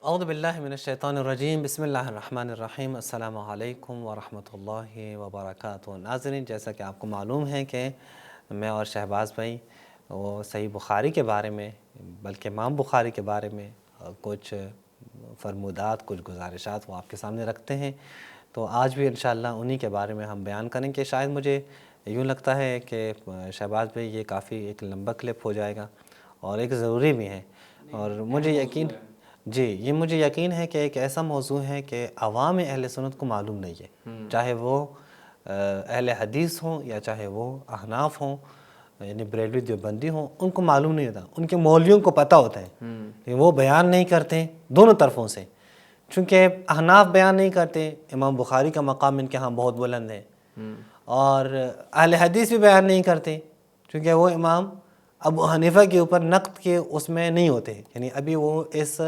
اعوذ باللہ من الشیطان الرجیم، بسم اللہ الرحمن الرحیم، السلام علیکم ورحمۃ اللہ وبرکاتہ۔ ناظرین، جیسا کہ آپ کو معلوم ہے کہ میں اور شہباز بھائی وہ صحیح بخاری کے بارے میں، بلکہ امام بخاری کے بارے میں کچھ فرمودات، کچھ گزارشات وہ آپ کے سامنے رکھتے ہیں۔ تو آج بھی انشاءاللہ انہی کے بارے میں ہم بیان کریں گے۔ شاید مجھے یوں لگتا ہے کہ شہباز بھائی یہ کافی ایک لمبا کلپ ہو جائے گا اور ایک ضروری بھی ہے، اور مجھے یقین ہے کہ ایک ایسا موضوع ہے کہ عوام اہل سنت کو معلوم نہیں ہے، چاہے وہ اہل حدیث ہوں یا چاہے وہ احناف ہوں، یعنی بریلوی دیوبندی ہوں، ان کو معلوم نہیں ہوتا۔ ان کے مولویوں کو پتہ ہوتا ہے لیکن وہ بیان نہیں کرتے دونوں طرفوں سے، چونکہ احناف بیان نہیں کرتے، امام بخاری کا مقام ان کے ہاں بہت بلند ہے، اور اہل حدیث بھی بیان نہیں کرتے چونکہ وہ امام ابو حنیفہ کے اوپر نقد کے اس میں نہیں ہوتے، یعنی ابھی وہ اس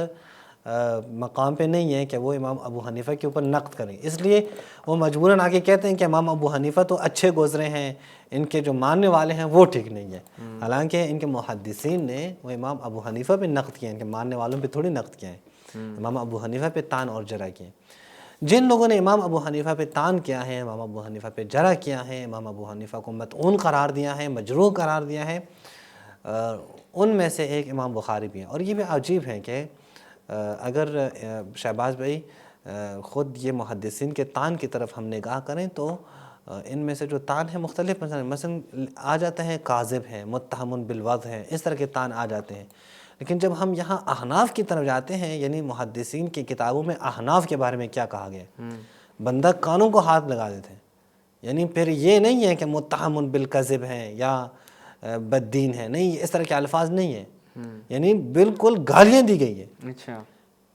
مقام پہ نہیں ہے کہ وہ امام ابو حنیفہ کے اوپر نقد کریں، اس لیے وہ مجبوراً آگے کہتے ہیں کہ امام ابو حنیفہ تو اچھے گزرے ہیں، ان کے جو ماننے والے ہیں وہ ٹھیک نہیں ہے۔ حالانکہ ان کے محدثین نے وہ امام ابو حنیفہ پہ نقد کیا، ان کے ماننے والوں پہ تھوڑی نقد کیا ہے، امام ابو حنیفہ پہ تان اور جرح کیا ہے۔ جن لوگوں نے امام ابو حنیفہ پہ تان کیا ہے، امام ابو حنیفہ پہ جرح کیا ہے، امام ابو حنیفہ کو مطعون قرار دیا ہے، مجروح قرار دیا ہے، ان میں سے ایک امام بخاری بھی ہیں۔ اور یہ بھی عجیب ہے کہ اگر شہباز بھائی خود یہ محدثین کے تان کی طرف ہم نگاہ کریں تو ان میں سے جو تان ہیں مختلف، مثلا آ جاتے ہیں کاذب ہیں، متہم بالوضع ہیں، اس طرح کے تان آ جاتے ہیں۔ لیکن جب ہم یہاں احناف کی طرف جاتے ہیں، یعنی محدثین کی کتابوں میں احناف کے بارے میں کیا کہا گیا ہے، بندہ کانوں کو ہاتھ لگا دیتے ہیں، یعنی پھر یہ نہیں ہے کہ متہم بالکذب ہیں یا بددین ہیں، نہیں، اس طرح کے الفاظ نہیں ہیں، یعنی بالکل گالیاں دی گئی ہیں، اچھا،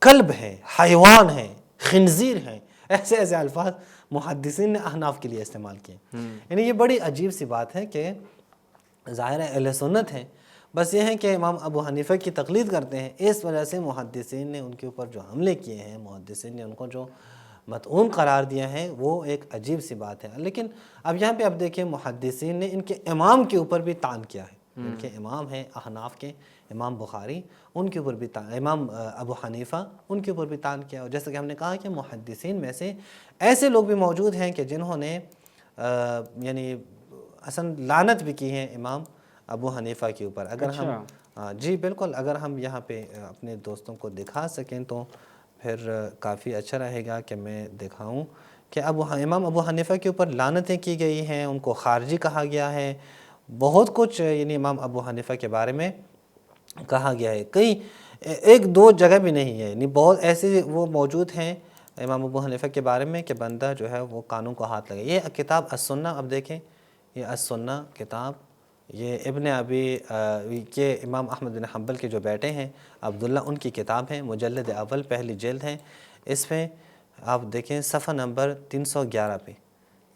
کلب ہے، حیوان ہے، خنزیر ہے، ایسے ایسے الفاظ محدثین نے احناف کے لیے استعمال کیے۔ یعنی یہ بڑی عجیب سی بات ہے کہ ظاہر اہل سنت ہیں، بس یہ ہے کہ امام ابو حنیفہ کی تقلید کرتے ہیں، اس وجہ سے محدثین نے ان کے اوپر جو حملے کیے ہیں، محدثین نے ان کو جو مطعون قرار دیا ہے، وہ ایک عجیب سی بات ہے۔ لیکن اب یہاں پہ اب دیکھیں، محدثین نے ان کے امام کے اوپر بھی طعن کیا ہے، ان کے امام ہیں احناف کے، امام بخاری، ان کے اوپر بھی امام ابو حنیفہ، ان کے اوپر بھی طعن کیا۔ اور جیسا کہ ہم نے کہا کہ محدثین میں سے ایسے لوگ بھی موجود ہیں کہ جنہوں نے یعنی اصلا لعنت بھی کی ہے امام ابو حنیفہ کے اوپر۔ اگر ہم جی بالکل، اگر ہم یہاں پہ اپنے دوستوں کو دکھا سکیں تو پھر کافی اچھا رہے گا کہ میں دکھاؤں کہ امام ابو حنیفہ کے اوپر لعنتیں کی گئی ہیں، ان کو خارجی کہا گیا ہے، بہت کچھ یعنی امام ابو حنیفہ کے بارے میں کہا گیا ہے، کئی ایک دو جگہ بھی نہیں ہے، یعنی بہت ایسے وہ موجود ہیں امام ابو حنیفہ کے بارے میں کہ بندہ جو ہے وہ کانوں کو ہاتھ لگے۔ یہ کتاب السنہ، اب دیکھیں یہ السنہ کتاب، یہ ابن ابی کے امام احمد بن حنبل کے جو بیٹے ہیں عبداللہ، ان کی کتاب ہے، مجلد اول پہلی جلد ہے، اس پہ آپ دیکھیں صفحہ نمبر 311 پہ،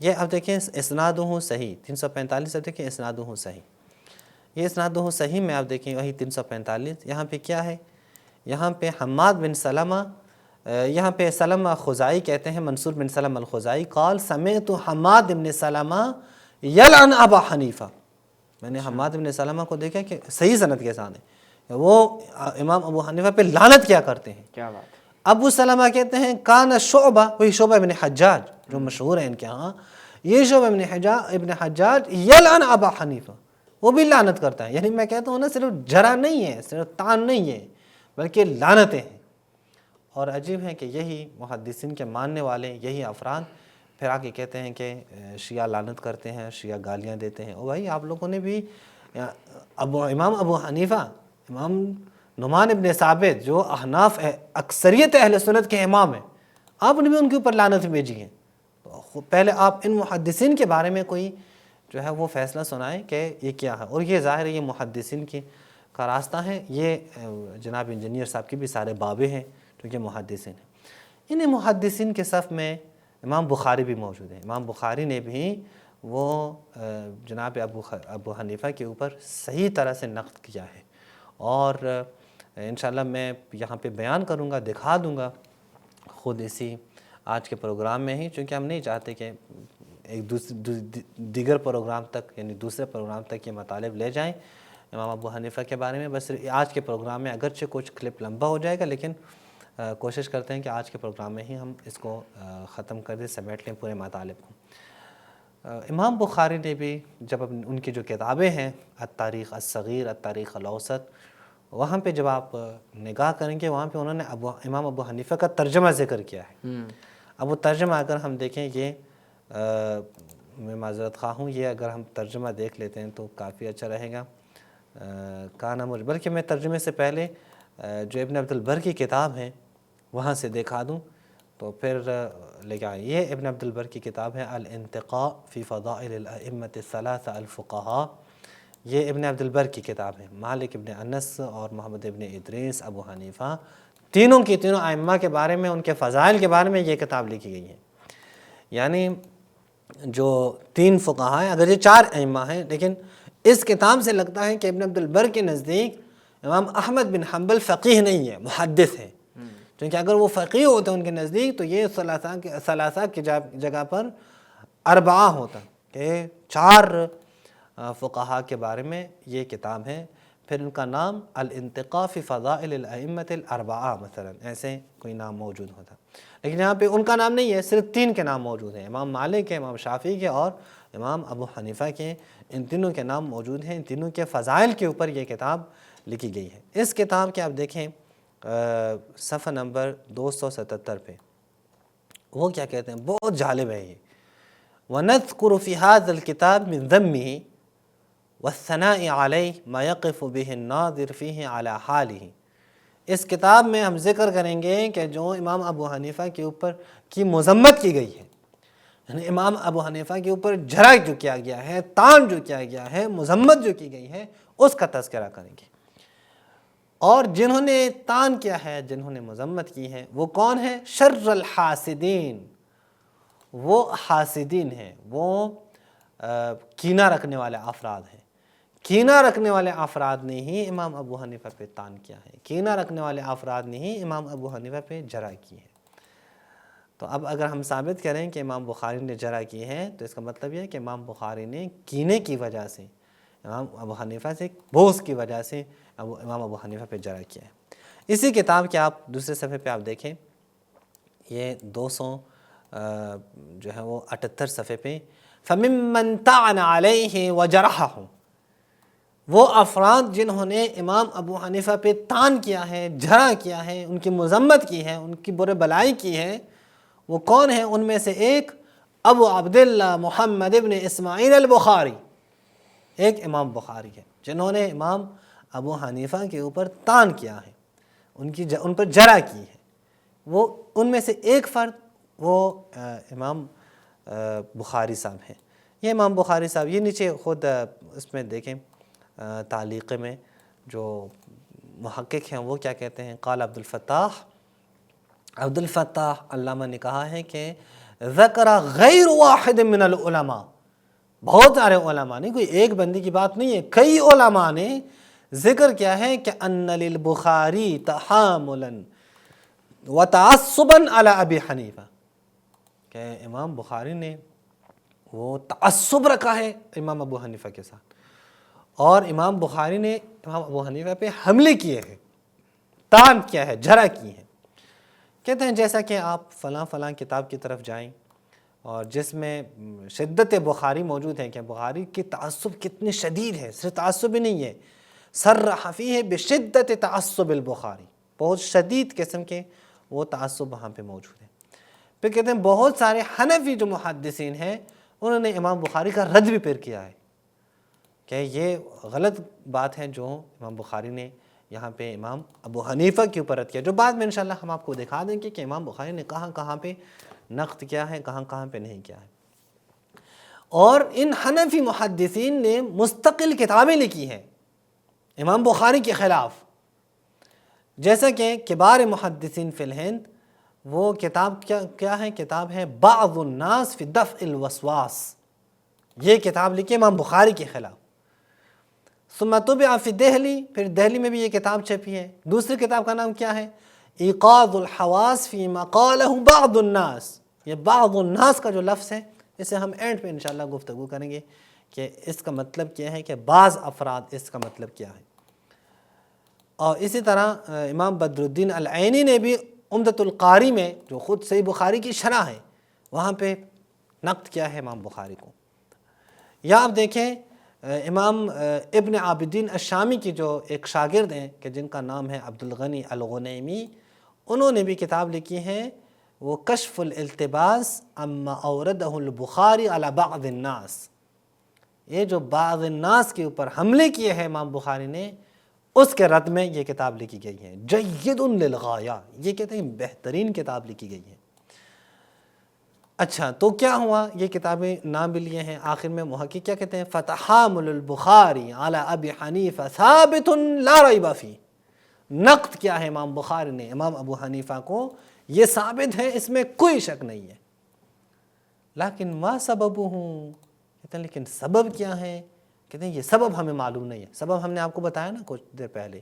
یہ آپ دیکھیں اسنادہ صحیح 345، اب دیکھیں اسنادہ صحیح، یہ اسنادہ صحیح میں آپ دیکھیں وہی 345، یہاں پہ کیا ہے، یہاں پہ حماد بن سلمہ، یہاں پہ سلمہ خزائی کہتے ہیں، منصور بن سلمہ الخزائی، قال سمعت حماد بن سلمہ یلعن ابا حنیفہ، میں نے حماد بن سلمہ کو دیکھا کہ صحیح سند کے ساتھ ہے، وہ امام ابو حنیفہ پہ لعنت کیا کرتے ہیں۔ کیا بات ہے۔ ابو سلمہ کہتے ہیں کان شعبہ، وہی شعبہ بن حجاج جو مشہور ہے ان کے ہاں، یہ شعبہ ابن حجاج یلعن ابا حنیفہ، وہ بھی لعنت کرتا ہے۔ یعنی میں کہتا ہوں نا، صرف جرح نہیں ہے، صرف طعن نہیں ہے، بلکہ لعنتیں ہیں۔ اور عجیب ہے کہ یہی محدثین کے ماننے والے، یہی افراد پھر آگے کہتے ہیں کہ شیعہ لعنت کرتے ہیں، شیعہ گالیاں دیتے ہیں۔ او بھائی، آپ لوگوں نے بھی امام ابو حنیفہ، امام نعمان ابن ثابت جو احناف اکثریت اہل سنت کے امام ہیں، آپ نے بھی ان کے اوپر لعنت بھیجی ہیں، تو پہلے آپ ان محدثین کے بارے میں کوئی جو ہے وہ فیصلہ سنائیں کہ یہ کیا ہے۔ اور یہ ظاہر ہے یہ محدثین کا راستہ ہے، یہ جناب انجینئر صاحب کی بھی سارے بابے ہیں جو کہ محدثین ہیں۔ انہیں محدثین کے صف میں امام بخاری بھی موجود ہیں۔ امام بخاری نے بھی وہ جناب ابو حنیفہ کے اوپر صحیح طرح سے نقد کیا ہے، اور انشاءاللہ میں یہاں پہ بیان کروں گا، دکھا دوں گا خود اسی آج کے پروگرام میں ہی، چونکہ ہم نہیں چاہتے کہ ایک دیگر پروگرام تک، یعنی دوسرے پروگرام تک یہ مطالب لے جائیں امام ابو حنیفہ کے بارے میں۔ بس آج کے پروگرام میں اگرچہ کچھ کلپ لمبا ہو جائے گا، لیکن کوشش کرتے ہیں کہ آج کے پروگرام میں ہی ہم اس کو ختم کر دیں، سمیٹ لیں پورے مطالب کو۔ امام بخاری نے بھی جب ان کی جو کتابیں ہیں التاریخ الصغیر، التاریخ الاوسط، وہاں پہ جب آپ نگاہ کریں گے وہاں پہ انہوں نے امام ابو حنیفہ کا ترجمہ ذکر کیا ہے۔ اب وہ ترجمہ اگر ہم دیکھیں، یہ میں معذرت خواہ ہوں، یہ اگر ہم ترجمہ دیکھ لیتے ہیں تو کافی اچھا رہے گا۔ بلکہ میں ترجمے سے پہلے جو ابن عبد البر کی کتاب ہے وہاں سے دکھا دوں تو پھر لے کے آئیں۔ یہ ابن عبد البر کی کتاب ہے الانتقاء فی فضائل الائمۃ الثلاثہ الفقہاء، یہ ابن عبد البر کی کتاب ہے۔ مالک ابن انس اور محمد ابن ادریس، ابو حنیفہ، تینوں کی تینوں ائمہ کے بارے میں، ان کے فضائل کے بارے میں یہ کتاب لکھی گئی ہے۔ یعنی جو تین فقہاء ہیں، اگر یہ چار ائمہ ہیں، لیکن اس کتاب سے لگتا ہے کہ ابن عبد البر کے نزدیک امام احمد بن حنبل فقیہ نہیں ہے، محدث ہے، کیونکہ اگر وہ فقیہ ہوتے ان کے نزدیک تو یہ ثلاثہ کی جگہ پر اربعہ ہوتا کہ چار فقہاء کے بارے میں یہ کتاب ہے۔ پھر ان کا نام الانتقاء فی فضائل الائمۃ الاربعہ مثلا ایسے کوئی نام موجود ہوتا، لیکن یہاں پہ ان کا نام نہیں ہے، صرف تین کے نام موجود ہیں، امام مالک کے، امام شافعی کے اور امام ابو حنیفہ کے، ان تینوں کے نام موجود ہیں۔ ان تینوں کے فضائل کے اوپر یہ کتاب لکھی گئی ہے۔ اس کتاب کے آپ دیکھیں صفحہ نمبر 277 پہ وہ کیا کہتے ہیں، بہت جالب ہے یہ۔ وَنَذْكُرُ فِي هَذَا الْكِتَابِ مِنْ ذَمِّهِ وَالثَّنَاءِ عَلَيْهِ مَا يَقِفُ بِهِ النَّاظِرُ فِيهِ عَلَى حَالِهِ۔ اس کتاب میں ہم ذکر کریں گے کہ جو امام ابو حنیفہ کے اوپر کی مذمت کی گئی ہے، یعنی امام ابو حنیفہ کے اوپر جھرا جو کیا گیا ہے، طعن جو کیا گیا ہے، مذمت جو کی گئی ہے، اس کا تذکرہ کریں گے۔ اور جنہوں نے طعن کیا ہے، جنہوں نے مذمت کی ہے، وہ کون ہیں؟ شر الحاسدین، وہ حاسدین ہیں، وہ کینہ رکھنے والے افراد ہیں۔ کینہ رکھنے والے افراد نے ہی امام ابو حنیفہ پہ طعن کیا ہے، کینہ رکھنے والے افراد نے ہی امام ابو حنیفہ پہ جرح کی ہے۔ تو اب اگر ہم ثابت کریں کہ امام بخاری نے جرح کی ہے تو اس کا مطلب یہ ہے کہ امام بخاری نے کینے کی وجہ سے امام ابو حنیفہ سے بغض کی وجہ سے امام ابو حنیفہ پہ جرح کیا ہے۔ اسی کتاب کے آپ دوسرے صفحے پہ آپ دیکھیں، یہ 200 جو ہے وہ 78 صفحے پہ فَمِمَّنْ طَعَنَ عَلَيْهِ وَجَرَحَهُ، وہ افراد جنہوں نے امام ابو حنیفہ پہ طعن کیا ہے، جھرا کیا ہے، ان کی مذمت کی ہے، ان کی برے بلائی کی ہے، وہ کون ہیں؟ ان میں سے ایک ابو عبداللہ محمد ابن اسماعیل البخاری، ایک امام بخاری ہے جنہوں نے امام ابو حنیفہ کے اوپر طعن کیا ہے، ان پر جرح کی ہے۔ وہ ان میں سے ایک فرد وہ امام بخاری صاحب ہیں۔ یہ امام بخاری صاحب، یہ نیچے خود اس میں دیکھیں تعلیق میں جو محقق ہیں وہ کیا کہتے ہیں، قال عبد الفتاح علامہ نے کہا ہے کہ ذکر غیر واحد من العلماء، بہت سارے علماء نے، کوئی ایک بندی کی بات نہیں ہے، کئی علماء نے ذکر کیا ہے کہ ان للبخاری تحاملا وتعصبا علی ابی حنیفہ، کہ امام بخاری نے وہ تعصب رکھا ہے امام ابو حنیفہ کے ساتھ، اور امام بخاری نے امام ابو حنیفہ پہ حملے کیے ہیں، طعن کیا ہے، جرح کی ہے۔ کہتے ہیں جیسا کہ آپ فلاں فلاں کتاب کی طرف جائیں اور جس میں شدت بخاری موجود ہے کہ بخاری کی تعصب کتنی شدید ہے، صرف تعصب ہی نہیں ہے، صرح فیہ بشدت تعصب البخاری، بہت شدید قسم کے وہ تعصب وہاں پہ موجود ہے۔ پھر کہتے ہیں بہت سارے حنفی جو محدثین ہیں انہوں نے امام بخاری کا رد بھی پھر کیا ہے کہ یہ غلط بات ہے جو امام بخاری نے یہاں پہ امام ابو حنیفہ کے اوپر رد کیا، جو بعد میں انشاءاللہ ہم آپ کو دکھا دیں گے کہ امام بخاری نے کہاں کہاں پہ نقد کیا ہے، کہاں کہاں پہ نہیں کیا ہے۔ اور ان حنفی محدثین نے مستقل کتابیں لکھی ہیں امام بخاری کے خلاف، جیسا کہ کبار محدثین فی الہند، وہ کتاب کیا ہے؟ کتاب ہے بعض الناس فی دفع الوسواس، یہ کتاب لکھی امام بخاری کے خلاف۔ ثم طبع فی دہلی، پھر دہلی میں بھی یہ کتاب چھپی ہے۔ دوسری کتاب کا نام کیا ہے؟ ایقاظ الحواس فی ما قالہ بعض الناس، یہ بعض الناس کا جو لفظ ہے اسے ہم اینڈ پہ انشاءاللہ گفتگو کریں گے کہ اس کا مطلب کیا ہے، کہ بعض افراد، اس کا مطلب کیا ہے۔ اور اسی طرح امام بدر الدین العینی نے بھی عمدۃ القاری میں جو خود صحیح بخاری کی شرح ہے وہاں پہ نقد کیا ہے امام بخاری کو. یا آپ دیکھیں امام ابن عابدین الشامی کی جو ایک شاگرد ہیں کہ جن کا نام ہے عبدالغنی الغنیمی، انہوں نے بھی کتاب لکھی ہے وہ کشف الالتباس اما اوردہ البخاری علی بعض الناس. یہ جو بعض الناس کے اوپر حملے کیے ہیں امام بخاری نے، اس کے رد میں یہ کتاب لکھی گئی ہے. جید للغایہ، یہ کہتے ہیں بہترین کتاب لکھی گئی ہے. اچھا تو کیا ہوا، یہ کتابیں نام بھی لیے ہیں. آخر میں محقق کیا کہتے ہیں، فتحامل البخاری علی ابی حنیفہ ثابت لا ریب فیہ. نقد کیا ہے امام بخاری نے امام ابو حنیفہ کو، یہ ثابت ہے، اس میں کوئی شک نہیں ہے. لیکن ما سببہ، کہتے ہیں لیکن سبب کیا ہے، کہتے ہیں یہ سبب ہمیں معلوم نہیں ہے. سبب ہم نے آپ کو بتایا نا کچھ دیر پہلے،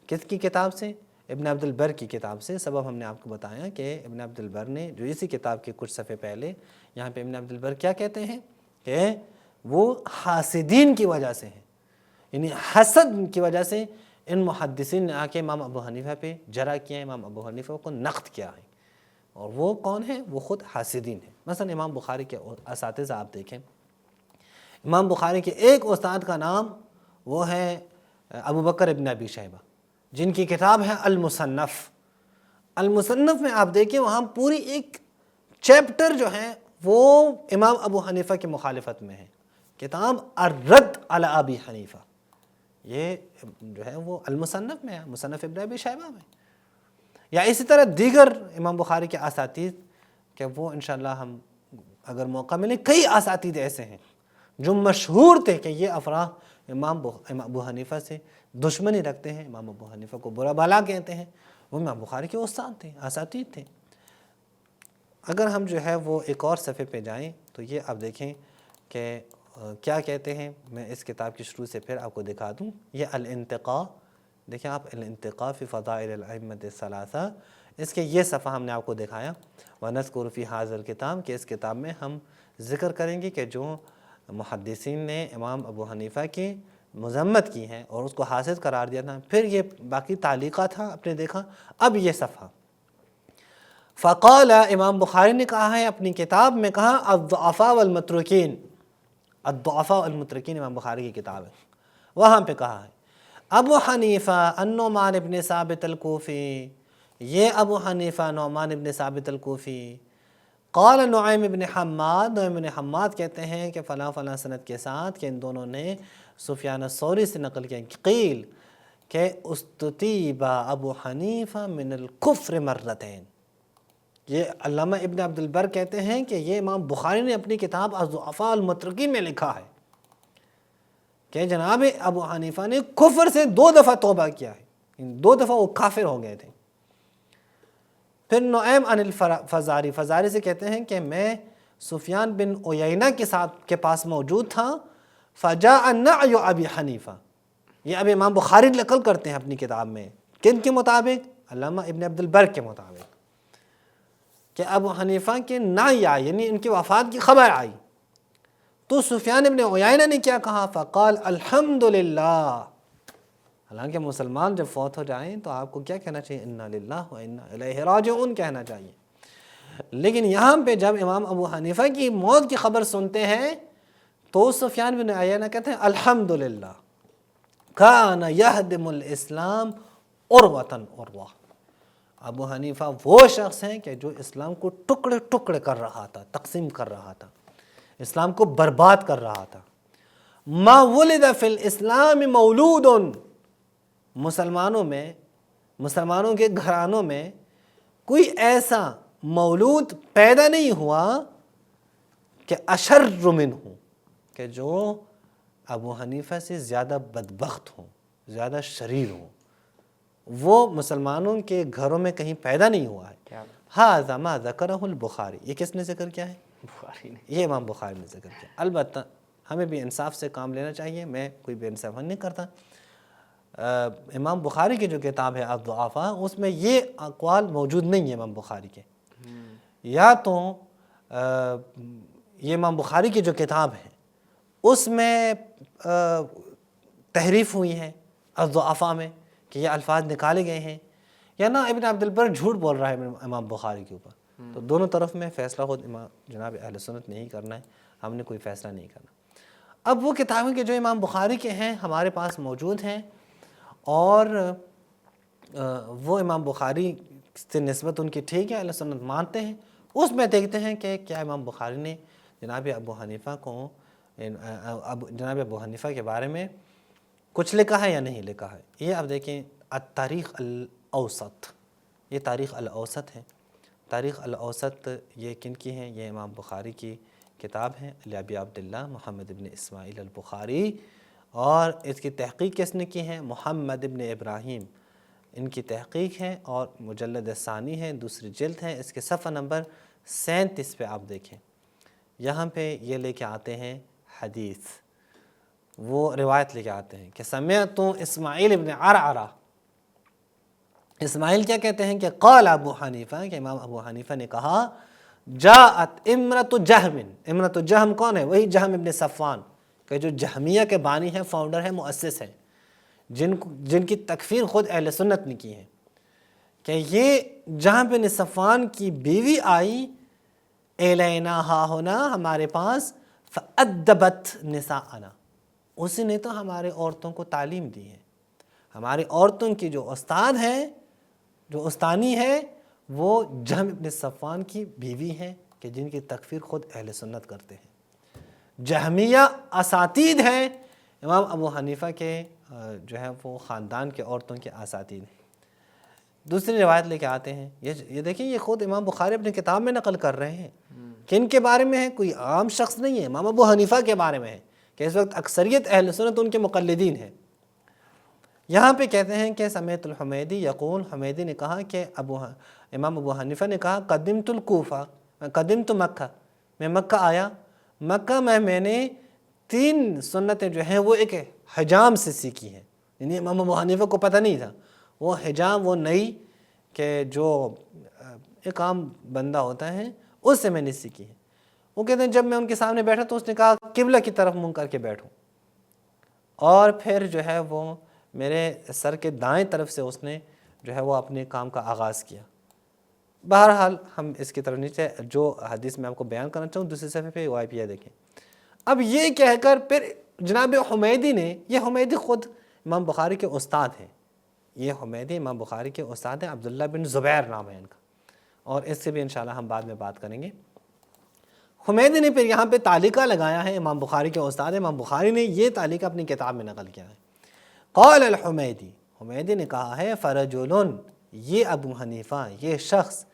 کس کی کتاب سے، ابن عبد البر کی کتاب سے. سبب ہم نے آپ کو بتایا کہ ابن عبد البر نے جو اسی کتاب کے کچھ صفحے پہلے، یہاں پہ ابن عبد البر کیا کہتے ہیں کہ وہ حاسدین کی وجہ سے ہیں، یعنی حسد کی وجہ سے ان محدثین نے آ کے امام ابو حنیفہ پہ جرح کیا ہے، امام ابو حنیفہ کو نقد کیا ہے. اور وہ کون ہیں، وہ خود حاسدین ہیں. مثلا امام بخاری کے اساتذہ آپ دیکھیں، امام بخاری کے ایک استاد کا نام وہ ہے ابو بکر ابن ابی شیبہ، جن کی کتاب ہے المصنف. المصنف میں آپ دیکھیں وہاں پوری ایک چیپٹر جو ہے وہ امام ابو حنیفہ کی مخالفت میں ہے. کتاب الرد علی ابی حنیفہ، یہ جو ہے وہ المصنف میں ہے، مصنف ابن ابی شیبہ میں. یا اسی طرح دیگر امام بخاری کے اساتید کہ وہ انشاءاللہ ہم اگر موقع ملے، کئی اساتید ایسے ہیں جو مشہور تھے کہ یہ افراد امام ابو حنیفہ سے دشمنی رکھتے ہیں، امام ابو حنیفہ کو برا بھلا کہتے ہیں. وہ امام بخاری کے استاد تھے، اساتید تھے. اگر ہم جو ہے وہ ایک اور صفحے پہ جائیں تو یہ آپ دیکھیں کہ کیا کہتے ہیں. میں اس کتاب کی شروع سے پھر آپ کو دکھا دوں. یہ الانتقاء، دیکھیں آپ، الانتقاء فی فضائل الائمۃ الثلاثہ، اس کے یہ صفحہ ہم نے آپ کو دکھایا. وَنَذْكُرُ فِي هَذَا الْكِتَابِ، کہ اس کتاب میں ہم ذکر کریں گے کہ جو محدثین نے امام ابو حنیفہ کی مذمت کی ہے اور اس کو حاسد قرار دیا تھا. پھر یہ باقی تعلیقات تھا آپ نے دیکھا. اب یہ صفحہ، فقال، امام بخاری نے کہا ہے اپنی کتاب میں، کہا الضعفاء والمتروکین. الضعفاء والمتروکین امام بخاری کی کتاب ہے، وہاں پہ کہا ہے ابو حنیفہ النعمان ابن ثابت الکوفی، یہ ابو حنیفہ نعمان ابن ثابت الکوفی. قال نعیم ابن حماد، نعیم ابن حماد کہتے ہیں کہ فلاں فلاں سند کے ساتھ کہ ان دونوں نے سفیان الثوری سے نقل کیا، قیل کہ استتیب ابو حنیفہ من الکفر مرتین. یہ علامہ ابن عبد البر کہتے ہیں کہ یہ امام بخاری نے اپنی کتاب الضعفاء المتروکین میں لکھا ہے کہ جناب ابو حنیفہ نے کفر سے 2 دفعہ توبہ کیا ہے، 2 دفعہ وہ کافر ہو گئے تھے. پھر نعیم عن الفزاری، فزاری سے کہتے ہیں کہ میں سفیان بن عیینہ کے پاس موجود تھا. فجاء نعی ابی حنیفہ، یہ اب امام بخاری نقل کرتے ہیں اپنی کتاب میں، کن کے مطابق، علامہ ابن عبد البر کے مطابق، کہ ابو حنیفہ کے نعی آئی، یعنی ان کی وفات کی خبر آئی. تو سفیان ابن عیینہ نے کیا کہا، فقال الحمدللہ. حالانکہ مسلمان جب فوت ہو جائیں تو آپ کو کیا کہنا چاہیے، انا للہ و انا الیہ راجعون کہنا چاہیے. لیکن یہاں پہ جب امام ابو حنیفہ کی موت کی خبر سنتے ہیں تو سفیان بن عیینہ کہتے ہیں الحمدللہ کان یہدم الاسلام عروۃ عروہ. ابو حنیفہ وہ شخص ہیں کہ جو اسلام کو ٹکڑے ٹکڑے کر رہا تھا، تقسیم کر رہا تھا، اسلام کو برباد کر رہا تھا. ما ولد فی الاسلام مولود، مسلمانوں کے گھرانوں میں کوئی ایسا مولود پیدا نہیں ہوا کہ اشر منہ، کہ جو ابو حنیفہ سے زیادہ بدبخت ہوں، زیادہ شریر ہوں. وہ مسلمانوں کے گھروں میں کہیں پیدا نہیں ہوا ہے. ھذا ما ذکرہ البخاری، یہ کس نے ذکر کیا ہے، بخاری نے، یہ امام بخاری نے ذکر کیا. البتہ ہمیں بھی انصاف سے کام لینا چاہیے، میں کوئی بے انصافی نہیں کرتا. امام بخاری کی جو کتاب ہے الضعفاء، اس میں یہ اقوال موجود نہیں ہے امام بخاری کے. یا تو یہ امام بخاری کی جو کتاب ہے اس میں تحریف ہوئی ہے الضعفاء میں، کہ یہ الفاظ نکالے گئے ہیں، یا نہ ابن عبد البر جھوٹ بول رہا ہے امام بخاری کے اوپر. تو دونوں طرف میں فیصلہ خود جناب اہل سنت نے ہی کرنا ہے، ہم نے کوئی فیصلہ نہیں کرنا. اب وہ کتابیں کہ جو امام بخاری کے ہیں ہمارے پاس موجود ہیں، اور وہ امام بخاری سے نسبت ان کی ٹھیک ہے، اہل سنت مانتے ہیں. اس میں دیکھتے ہیں کہ کیا امام بخاری نے جناب ابو حنیفہ کے بارے میں کچھ لکھا ہے یا نہیں لکھا ہے. یہ اب دیکھیں التاریخ الاوسط، یہ تاریخ الاوسط ہے. تاریخ الاوسط یہ کن کی ہیں؟ یہ امام بخاری کی کتاب ہے، ابی عبداللہ محمد ابن اسماعیل البخاری، اور اس کی تحقیق کس نے کی ہے؟ محمد ابن ابراہیم، ان کی تحقیق ہے، اور مجلد ثانی ہے، دوسری جلد ہے. اس کے صفحہ نمبر 37 پہ آپ دیکھیں، یہاں پہ یہ لے کے آتے ہیں حدیث، وہ روایت لے کے آتے ہیں کہ سمعت اسماعیل ابن عرعرہ. اسماعیل کیا کہتے ہیں کہ قال ابو حنیفہ، کہ امام ابو حنیفہ نے کہا جاءت امرۃ جہم. امرۃ جہم کون ہے؟ وہی جہم ابن صفوان، کہ جو جہمیہ کے بانی ہیں، فاؤنڈر ہیں، مؤسس ہیں، جن کی تکفیر خود اہل سنت نے کی ہے. کہ یہ جہم بن صفوان کی بیوی آئی الینا ہا ہونا، ہمارے پاس، فادبت نساءنا، اسی نے تو ہمارے عورتوں کو تعلیم دی ہے. ہماری عورتوں کی جو استاد ہے، جو استانی ہے، وہ جہم ابن صفوان کی بیوی ہیں، کہ جن کی تکفیر خود اہل سنت کرتے ہیں. جہمیہ اساتید ہیں امام ابو حنیفہ کے، جو ہے وہ خاندان کے عورتوں کے اساتید ہیں. دوسری روایت لے کے آتے ہیں، یہ دیکھیں یہ خود امام بخاری اپنی کتاب میں نقل کر رہے ہیں. کن کے بارے میں ہے؟ کوئی عام شخص نہیں ہے، امام ابو حنیفہ کے بارے میں ہے، کہ اس وقت اکثریت اہل سنت ان کے مقلدین ہیں. یہاں پہ کہتے ہیں کہ سمیت الحمیدی یقول، حمیدی نے کہا کہ امام ابو حنیفہ نے کہا قدمت الکوفہ، قدمت مکہ، میں مکہ آیا. مکہ میں نے 3 سنتیں جو ہیں وہ ایک حجام سے سیکھی ہیں. یعنی امام ابو حنیفہ کو پتہ نہیں تھا، وہ حجام، وہ نئی، کہ جو ایک عام بندہ ہوتا ہے، اس سے میں نے سیکھی ہے. وہ کہتے ہیں جب میں ان کے سامنے بیٹھا تو اس نے کہا قبلہ کی طرف منہ کر کے بیٹھو، اور پھر جو ہے وہ میرے سر کے دائیں طرف سے اس نے جو ہے وہ اپنے کام کا آغاز کیا. بہرحال ہم اس کی طرف نیچے جو حدیث میں آپ کو بیان کرنا چاہوں دوسرے صفحے پہ وہ IP دیکھیں. اب یہ کہہ کر پھر جناب حمیدی نے، یہ حمیدی خود امام بخاری کے استاد ہیں، یہ حمیدی امام بخاری کے استاد ہیں، عبداللہ بن زبیر نام ہے ان کا، اور اس سے بھی انشاءاللہ ہم بعد میں بات کریں گے. حمیدی نے پھر یہاں پہ تعلیقہ لگایا ہے، امام بخاری کے استاد امام بخاری نے یہ تعلیقہ اپنی کتاب میں نقل کیا ہے. قال الحمیدی، حمیدی نے کہا ہے فرجل، یہ ابو حنیفہ، یہ شخص،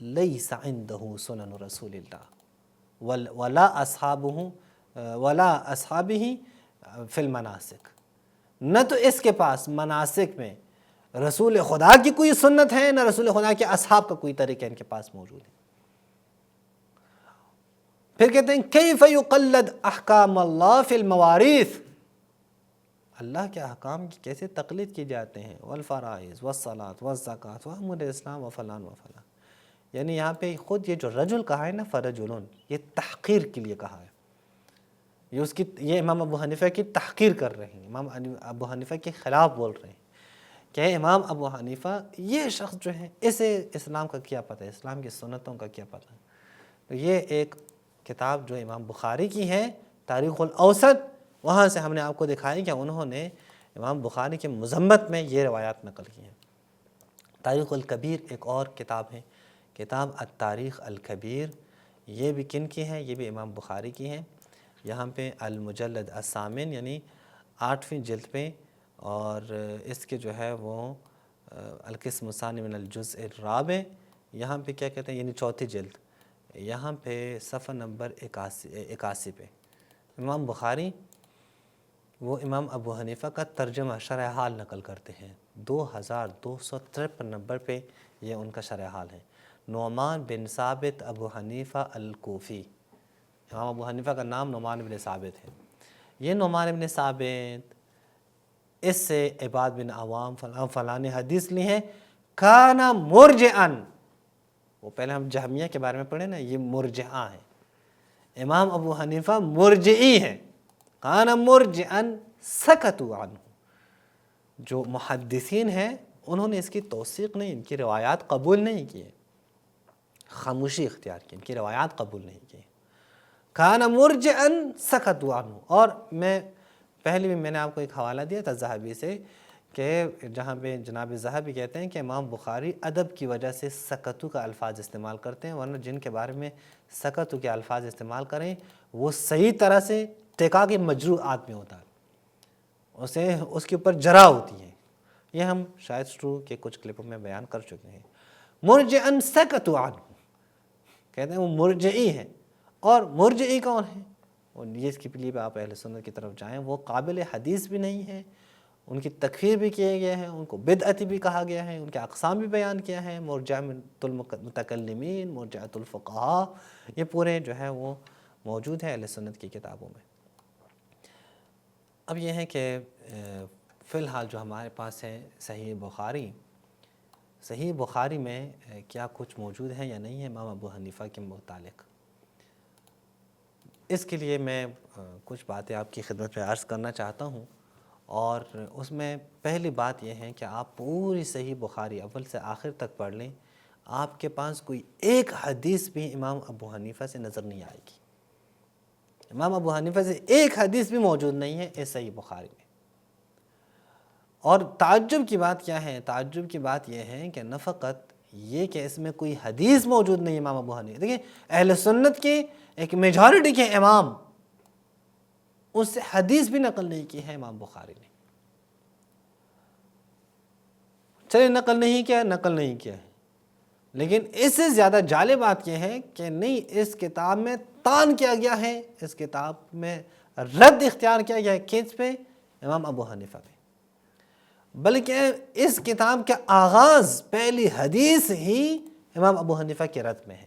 لیس عنده سنن رسول اللہ ولا اصحابہ فی المناسک، نہ تو اس کے پاس مناسک میں رسول خدا کی کوئی سنت ہے، نہ رسول خدا کے اصحاب کا کوئی طریقہ ان کے پاس موجود ہے. پھر کہتے ہیں کیف یقلد احکام اللہ فی الموارث، اللہ کے احکام کی کیسے تقلید کی جاتے ہیں، والفرائض والصلاۃ والزکوٰۃ وامور الاسلام وفلان وفلان. یعنی یہاں پہ خود یہ جو رجل کہا ہے نا، فرجلون، یہ تحقیر کے لیے کہا ہے، یہ امام ابو حنیفہ کی تحقیر کر رہے ہیں، امام ابو حنیفہ کے خلاف بول رہے ہیں کہ امام ابو حنیفہ یہ شخص جو ہے، اسے اسلام کا کیا پتہ ہے، اسلام کی سنتوں کا کیا پتہ ہے. تو یہ ایک کتاب جو امام بخاری کی ہے، تاریخ الاوسط، وہاں سے ہم نے آپ کو دکھائی کہ انہوں نے امام بخاری کے مذمت میں یہ روایات نقل کی ہیں. تاریخ الکبیر ایک اور کتاب ہے، کتاب التاریخ الکبیر، یہ بھی کن کی ہے؟ یہ بھی امام بخاری کی ہے. یہاں پہ المجلد الثامن یعنی 8ویں جلد پہ، اور اس کے جو ہے وہ القسم الثانی من الجزء الرابع، یہاں پہ کیا کہتے ہیں، یعنی 4تھی جلد، یہاں پہ صفحہ نمبر 81 پہ امام بخاری وہ امام ابو حنیفہ کا ترجمہ شرح حال نقل کرتے ہیں. 2253 نمبر پہ یہ ان کا شرح حال ہے. نعمان بن ثابت ابو حنیفہ الکوفی، امام ابو حنیفہ کا نام نعمان بن ثابت ہے. یہ نعمان بن ثابت، اس سے عباد بن عوام فلاں نے حدیث لی ہے، کانا مرجعن، وہ پہلے ہم جہمیہ کے بارے میں پڑھے نا، یہ مرجعہ ہیں. امام ابو حنیفہ مرجعی ہیں، کانا مرجعن سکتوا عنہ. جو محدثین ہیں انہوں نے اس کی توثیق نہیں، ان کی روایات قبول نہیں کیے، خاموشی اختیار کی، ان کی روایات قبول نہیں کی. کان مرجعا سکتوا عنہ. اور میں پہلے بھی میں نے آپ کو ایک حوالہ دیا تھا ذہبی سے کہ جہاں پہ جناب ذہبی کہتے ہیں کہ امام بخاری ادب کی وجہ سے سکتو کا الفاظ استعمال کرتے ہیں، ورنہ جن کے بارے میں سکتو کے الفاظ استعمال کریں وہ صحیح طرح سے ٹیکا کے مجروح آدمی ہوتا ہے، اسے اس کے اوپر جرا ہوتی ہے. یہ ہم شاید شروع کے کچھ کلپوں میں بیان کر چکے ہیں. مرجعا سکتوا عنہ کہتے ہیں وہ مرجعی ہیں. اور مرجعی کون ہیں؟ اور یہ اس کی لیے آپ اہل سنت کی طرف جائیں، وہ قابل حدیث بھی نہیں ہیں، ان کی تکفیر بھی کیے گئے ہیں، ان کو بدعتی بھی کہا گیا ہے، ان کے اقسام بھی بیان کیا ہے، مرجعۃ المتکلمین، مرجعۃ الفقہاء، یہ پورے جو ہے وہ موجود ہے اہل سنت کی کتابوں میں. اب یہ ہے کہ فی الحال جو ہمارے پاس ہے صحیح بخاری، صحیح بخاری میں کیا کچھ موجود ہے یا نہیں ہے امام ابو حنیفہ کے متعلق. اس کے لیے میں کچھ باتیں آپ کی خدمت میں عرض کرنا چاہتا ہوں، اور اس میں پہلی بات یہ ہے کہ آپ پوری صحیح بخاری اول سے آخر تک پڑھ لیں، آپ کے پاس کوئی ایک حدیث بھی امام ابو حنیفہ سے نظر نہیں آئے گی. امام ابو حنیفہ سے ایک حدیث بھی موجود نہیں ہے اس صحیح بخاری میں. اور تعجب کی بات کیا ہے؟ تعجب کی بات یہ ہے کہ نہ فقط یہ کہ اس میں کوئی حدیث موجود نہیں امام ابو حنیفہ، دیکھیں اہل سنت کے ایک میجارٹی کے امام، اس سے حدیث بھی نقل نہیں کی ہے امام بخاری نے. چلے نقل نہیں کیا ہے، لیکن اس سے زیادہ جالب بات یہ ہے کہ نہیں، اس کتاب میں طعن کیا گیا ہے، اس کتاب میں رد اختیار کیا گیا ہے کس پہ؟ امام ابو حنیفہ پہ. بلکہ اس کتاب کا آغاز پہلی حدیث ہی امام ابو حنیفہ کے رد میں ہے.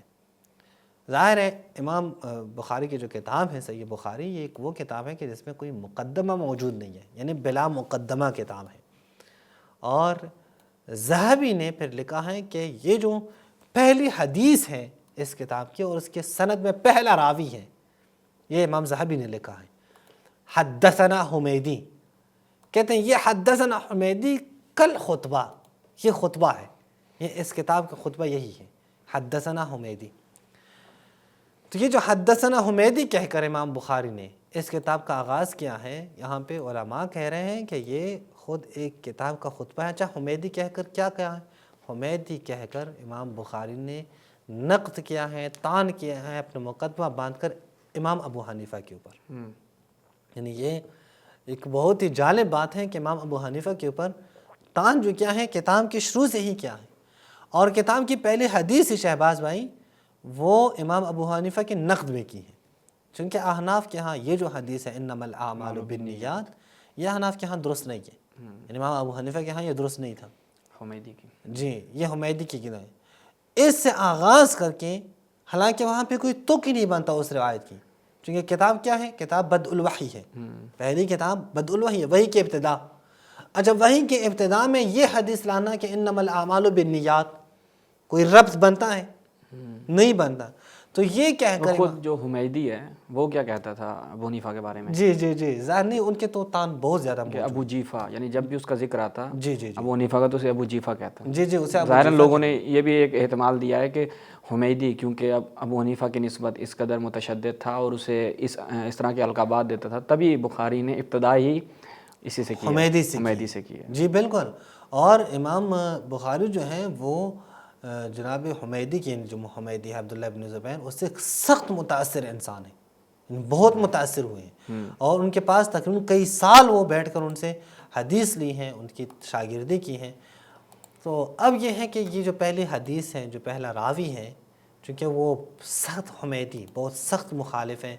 ظاہر ہے امام بخاری کی جو کتاب ہے صحیح بخاری، یہ ایک وہ کتاب ہے کہ جس میں کوئی مقدمہ موجود نہیں ہے، یعنی بلا مقدمہ کتاب ہے. اور ذہبی نے پھر لکھا ہے کہ یہ جو پہلی حدیث ہے اس کتاب کی اور اس کے سند میں پہلا راوی ہے، یہ امام ذہبی نے لکھا ہے. حدثنا حمیدی، کہتے ہیں یہ حدثنا حمیدی کل خطبہ، یہ خطبہ ہے، یہ اس کتاب کا خطبہ یہی ہے، حدثنا حمیدی. تو یہ جو حدثنا حمیدی کہہ کر امام بخاری نے اس کتاب کا آغاز کیا ہے، یہاں پہ علماء کہہ رہے ہیں کہ یہ خود ایک کتاب کا خطبہ ہے. اچھا حمیدی کہہ کر کیا کہا ہے؟ حمیدی کہہ کر امام بخاری نے نقد کیا ہے، طعن کیا ہے اپنا مقدمہ باندھ کر امام ابو حنیفہ کے اوپر. یعنی یہ ایک بہت ہی جالب بات ہے کہ امام ابو حنیفہ کے اوپر طعن جو کیا ہے کتاب کی شروع سے ہی کیا ہے. اور کتاب کی پہلی حدیث ہی شہباز بھائی وہ امام ابو حنیفہ کے نقد میں کی ہے، چونکہ احناف کے ہاں یہ جو حدیث ہے انما الاعمال بالنیات، یہ احناف کے ہاں درست نہیں ہے، یعنی امام ابو حنیفہ کے ہاں یہ درست نہیں تھا. حمیدی کی، جی یہ حمیدی کی کتاب ہے. اس سے آغاز کر کے، حالانکہ وہاں پہ کوئی تک ہی نہیں بنتا اس روایت کی، چونکہ کتاب کیا ہے؟ کتاب بدء الوحی ہے، پہلی کتاب بدء الوحی ہے، وحی کے ابتدا. اچھا وحی کے ابتدا میں یہ حدیث لانا کہ انما الاعمال بالنیات، کوئی ربط بنتا ہے؟ نہیں بنتا. تو یہ کہہ کر خود جو حمیدی ہے وہ کیا کہتا تھا ابو حنیفہ کے بارے میں؟ جی ظاہر نہیں، ان کے تو طعن بہت زیادہ کہ موجود. ابو جیفا، یعنی جب بھی اس کا ذکر آتا جی ابو حنیفہ کا تو اسے ابو جیفا کہتا. جی اسے ابو ظاہراً جیفا لوگوں نے یہ بھی ایک احتمال دیا ہے کہ حمیدی کیونکہ اب ابو حنیفہ کی نسبت اس قدر متشدد تھا اور اسے اس طرح کے القابات دیتا تھا، تبھی بخاری نے ابتدا ہی اسی سے کیا، حمیدی سے کیا. جی بالکل. اور امام بخاری جو ہیں وہ جناب حمیدی کی، جو حمیدی ہے عبداللہ ابن زبیر، اس سے سخت متاثر انسان ہیں، بہت متاثر ہوئے ہیں. اور ان کے پاس تقریباً کئی سال وہ بیٹھ کر ان سے حدیث لی ہیں، ان کی شاگردی کی ہیں. تو اب یہ ہے کہ یہ جو پہلی حدیث ہے، جو پہلا راوی ہے، چونکہ وہ سخت حمیدی، بہت سخت مخالف ہیں،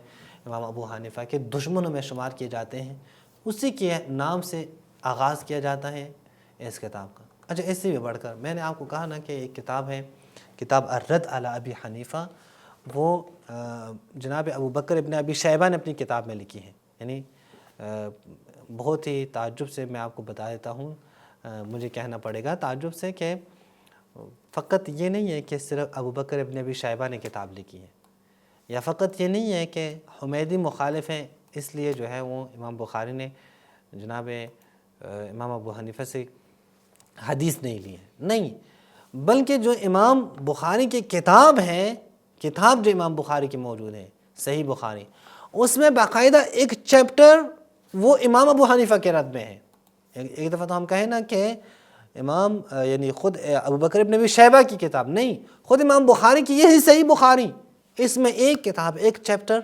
امام ابو حنیفہ کے دشمنوں میں شمار کیے جاتے ہیں، اسی کے نام سے آغاز کیا جاتا ہے اس کتاب کا. اچھا اس سے بھی بڑھ کر میں نے آپ کو کہا نا کہ ایک کتاب ہے، کتاب الرد علی ابی حنیفہ، وہ جناب ابو بکر ابن ابی شیبہ نے اپنی کتاب میں لکھی ہے. یعنی بہت ہی تعجب سے میں آپ کو بتا دیتا ہوں، مجھے کہنا پڑے گا تعجب سے، کہ فقط یہ نہیں ہے کہ صرف ابو بکر ابن ابی شیبہ نے کتاب لکھی ہے، یا فقط یہ نہیں ہے کہ حمیدی مخالف ہیں اس لیے جو ہے وہ امام بخاری نے جناب امام ابو حنیفہ سے حدیث نہیں لی ہے، نہیں، بلکہ جو امام بخاری کی کتاب ہے، کتاب جو امام بخاری کی موجود ہے صحیح بخاری، اس میں باقاعدہ ایک چیپٹر وہ امام ابو حنیفہ کے رد میں ہے۔ ایک دفعہ تو ہم کہیں نا کہ امام یعنی خود ابو بکر ابن ابی شیبہ کی کتاب نہیں، خود امام بخاری کی یہی صحیح بخاری، اس میں ایک کتاب ایک چیپٹر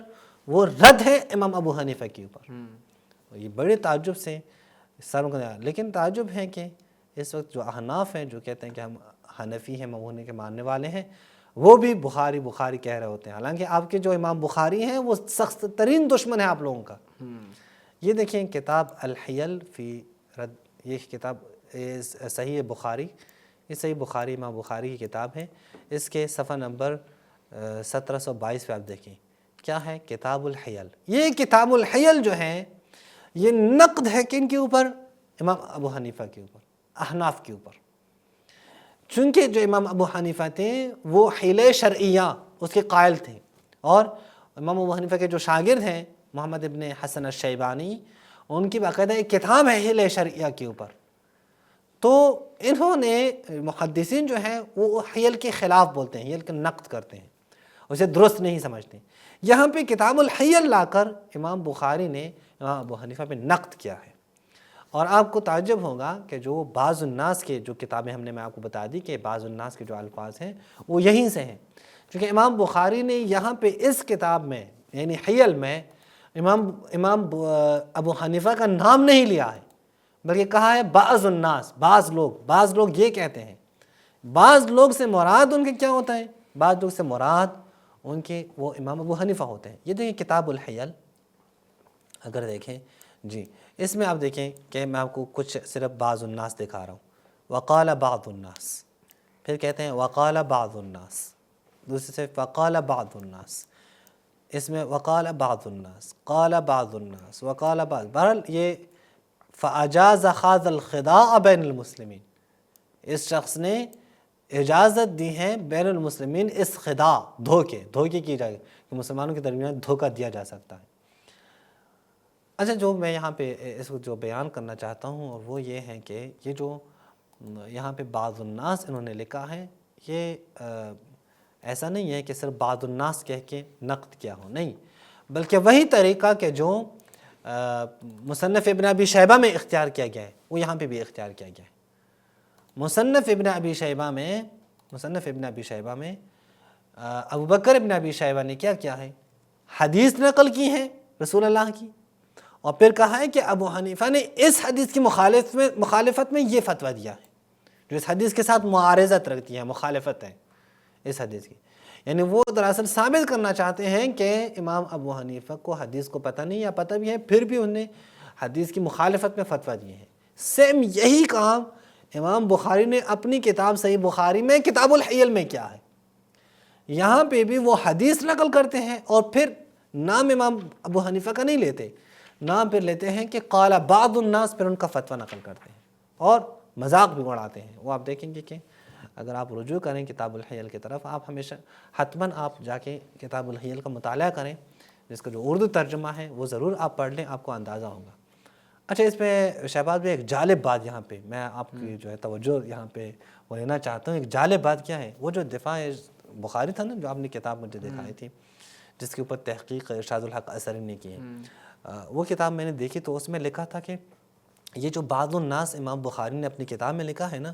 وہ رد ہے امام ابو حنیفہ کے اوپر۔ یہ بڑے تعجب سے سروں کو، لیکن تعجب ہے کہ اس وقت جو احناف ہیں جو کہتے ہیں کہ ہم حنفی ہیں، مغنی کے ماننے والے ہیں، وہ بھی بخاری بخاری کہہ رہے ہوتے ہیں، حالانکہ آپ کے جو امام بخاری ہیں وہ سخت ترین دشمن ہے آپ لوگوں کا۔ یہ دیکھیں کتاب الحیل فی رد، یہ کتاب صحیح بخاری، یہ صحیح بخاری امام بخاری کی کتاب ہے، اس کے صفحہ نمبر 1722 پہ آپ دیکھیں کیا ہے، کتاب الحیل۔ یہ کتاب الحیل جو ہے یہ نقد ہے کن کے اوپر؟ امام ابو حنیفہ کے اوپر، احناف کے اوپر، چونکہ جو امام ابو حنیفہ تھے وہ حیلِ شرعیہ اس کے قائل تھے، اور امام ابو حنیفہ کے جو شاگرد ہیں محمد ابن حسن الشیبانی، ان کی باقاعدہ ایک کتاب ہے حیلِ شرعیہ کے اوپر، تو انہوں نے محدثین جو ہیں وہ حیل کے خلاف بولتے ہیں، حیل کا نقد کرتے ہیں، اسے درست نہیں سمجھتے۔ یہاں پہ کتاب الحیل لا کر امام بخاری نے امام ابو حنیفہ پہ نقد کیا ہے، اور آپ کو تعجب ہوگا کہ جو بعض الناس کے جو کتابیں ہم نے میں آپ کو بتا دی کہ بعض الناس کے جو الفاظ ہیں وہ یہیں سے ہیں، کیونکہ امام بخاری نے یہاں پہ اس کتاب میں یعنی حیل میں امام ابو حنیفہ کا نام نہیں لیا ہے، بلکہ کہا ہے بعض الناس، بعض لوگ یہ کہتے ہیں، بعض لوگ سے مراد ان کے کیا ہوتا ہے؟ بعض لوگ سے مراد ان کے وہ امام ابو حنیفہ ہوتے ہیں۔ یہ دیکھیں کتاب الحیل اگر دیکھیں جی، اس میں آپ دیکھیں کہ میں آپ کو کچھ صرف بعض الناس دکھا رہا ہوں، وقال بعض الناس، پھر کہتے ہیں وقال بعض الناس، دوسری سے وقال بعض الناس، اس میں وقال بعض الناس، قال بعض الناس، وقال بعض، بہرحال یہ فاجاز خاض الخداع بین المسلمین، اس شخص نے اجازت دی ہے بین المسلمین اس خداع، دھوکے کی جائے کہ مسلمانوں کے درمیان دھوکہ دیا جا سکتا ہے۔ اچھا، جو میں یہاں پہ اس کو جو بیان کرنا چاہتا ہوں اور وہ یہ ہے کہ یہ جو یہاں پہ بعض الناس انہوں نے لکھا ہے، یہ ایسا نہیں ہے کہ صرف بعض الناس کہہ کے نقد کیا ہو، نہیں، بلکہ وہی طریقہ کہ جو مصنف ابن ابی شیبہ میں اختیار کیا گیا ہے وہ یہاں پہ بھی اختیار کیا گیا ہے۔ مصنف ابن ابی شیبہ میں ابو بکر ابن ابی شیبہ نے کیا کیا ہے؟ حدیث نقل کی ہے رسول اللہ کی، اور پھر کہا ہے کہ ابو حنیفہ نے اس حدیث کی مخالفت میں یہ فتویٰ دیا ہے، جو اس حدیث کے ساتھ معارضت رکھتی ہے، مخالفت ہے اس حدیث کی، یعنی وہ دراصل ثابت کرنا چاہتے ہیں کہ امام ابو حنیفہ کو حدیث کو پتہ نہیں یا پتہ بھی ہے، پھر بھی انہوں نے حدیث کی مخالفت میں فتویٰ دیے ہیں۔ سیم یہی کام امام بخاری نے اپنی کتاب صحیح بخاری میں کتاب الحیل میں کیا ہے، یہاں پہ بھی وہ حدیث نقل کرتے ہیں اور پھر نام امام ابو حنیفہ کا نہیں لیتے، نام پھر لیتے ہیں کہ قال بعض الناس، پھر ان کا فتویٰ نقل کرتے ہیں اور مذاق بھی اڑاتے ہیں۔ وہ آپ دیکھیں گے کہ اگر آپ رجوع کریں کتاب الحیل کی طرف، آپ ہمیشہ حتماً آپ جا کے کتاب الحیل کا مطالعہ کریں، جس کا جو اردو ترجمہ ہے وہ ضرور آپ پڑھ لیں، آپ کو اندازہ ہوگا۔ اچھا، اس پہ شہباز بھی ایک جالب بات یہاں پہ میں آپ کی جو ہے توجہ یہاں پہ وہ لینا چاہتا ہوں۔ ایک جالب بات کیا ہے؟ وہ جو دفاع بخاری تھا نا، جو آپ نے کتاب مجھے دکھائی تھی، جس کے اوپر تحقیق ارشاد الحق اثری نے کی ہے، وہ کتاب میں نے دیکھی تو اس میں لکھا تھا کہ یہ جو بعض الناس امام بخاری نے اپنی کتاب میں لکھا ہے نا،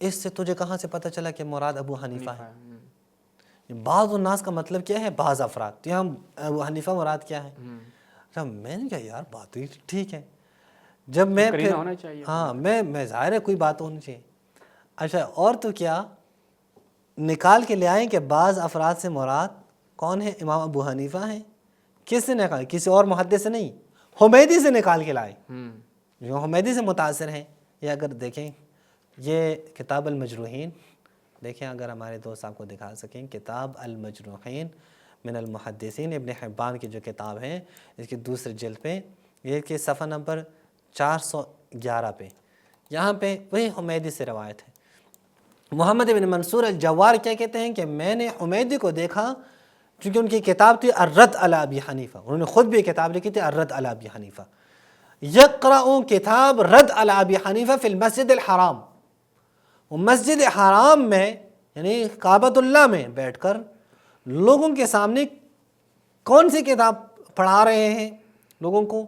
اس سے تجھے کہاں سے پتہ چلا کہ مراد ابو حنیفہ ہے؟ بعض الناس کا مطلب کیا ہے؟ بعض افراد، تو یہاں ابو حنیفہ مراد کیا ہے؟ اچھا، میں نے کہا یار بات تو ٹھیک ہے، جب میں پھر ہاں میں ظاہر ہے کوئی بات ہونی چاہیے۔ اچھا، اور تو کیا نکال کے لے آئیں کہ بعض افراد سے مراد کون ہے؟ امام ابو حنیفہ ہیں۔ کس سے نکال؟ کسی اور محدث سے نہیں، حمیدی سے نکال کے لائے، جو حمیدی سے متاثر ہیں۔ یہ اگر دیکھیں یہ کتاب المجروحین، دیکھیں اگر ہمارے دوست آپ کو دکھا سکیں، کتاب المجروحین من المحدثین، ابن حبان کی جو کتاب ہے، اس کی دوسری جلد پہ یہ کہ صفحہ نمبر 411 پہ یہاں پہ وہی حمیدی سے روایت ہے۔ محمد بن منصور الجوار کیا کہتے ہیں کہ میں نے حمیدی کو دیکھا، چونکہ ان کی کتاب تھی الرد علی ابی حنیفہ، انہوں نے خود بھی کتاب لکھی تھی الرد علی ابی حنیفہ، یقرأ کتاب رد علی ابی حنیفہ فی المسجد الحرام، وہ مسجد حرام میں یعنی کعبۃ اللہ میں بیٹھ کر لوگوں کے سامنے کون سی کتاب پڑھا رہے ہیں لوگوں کو؟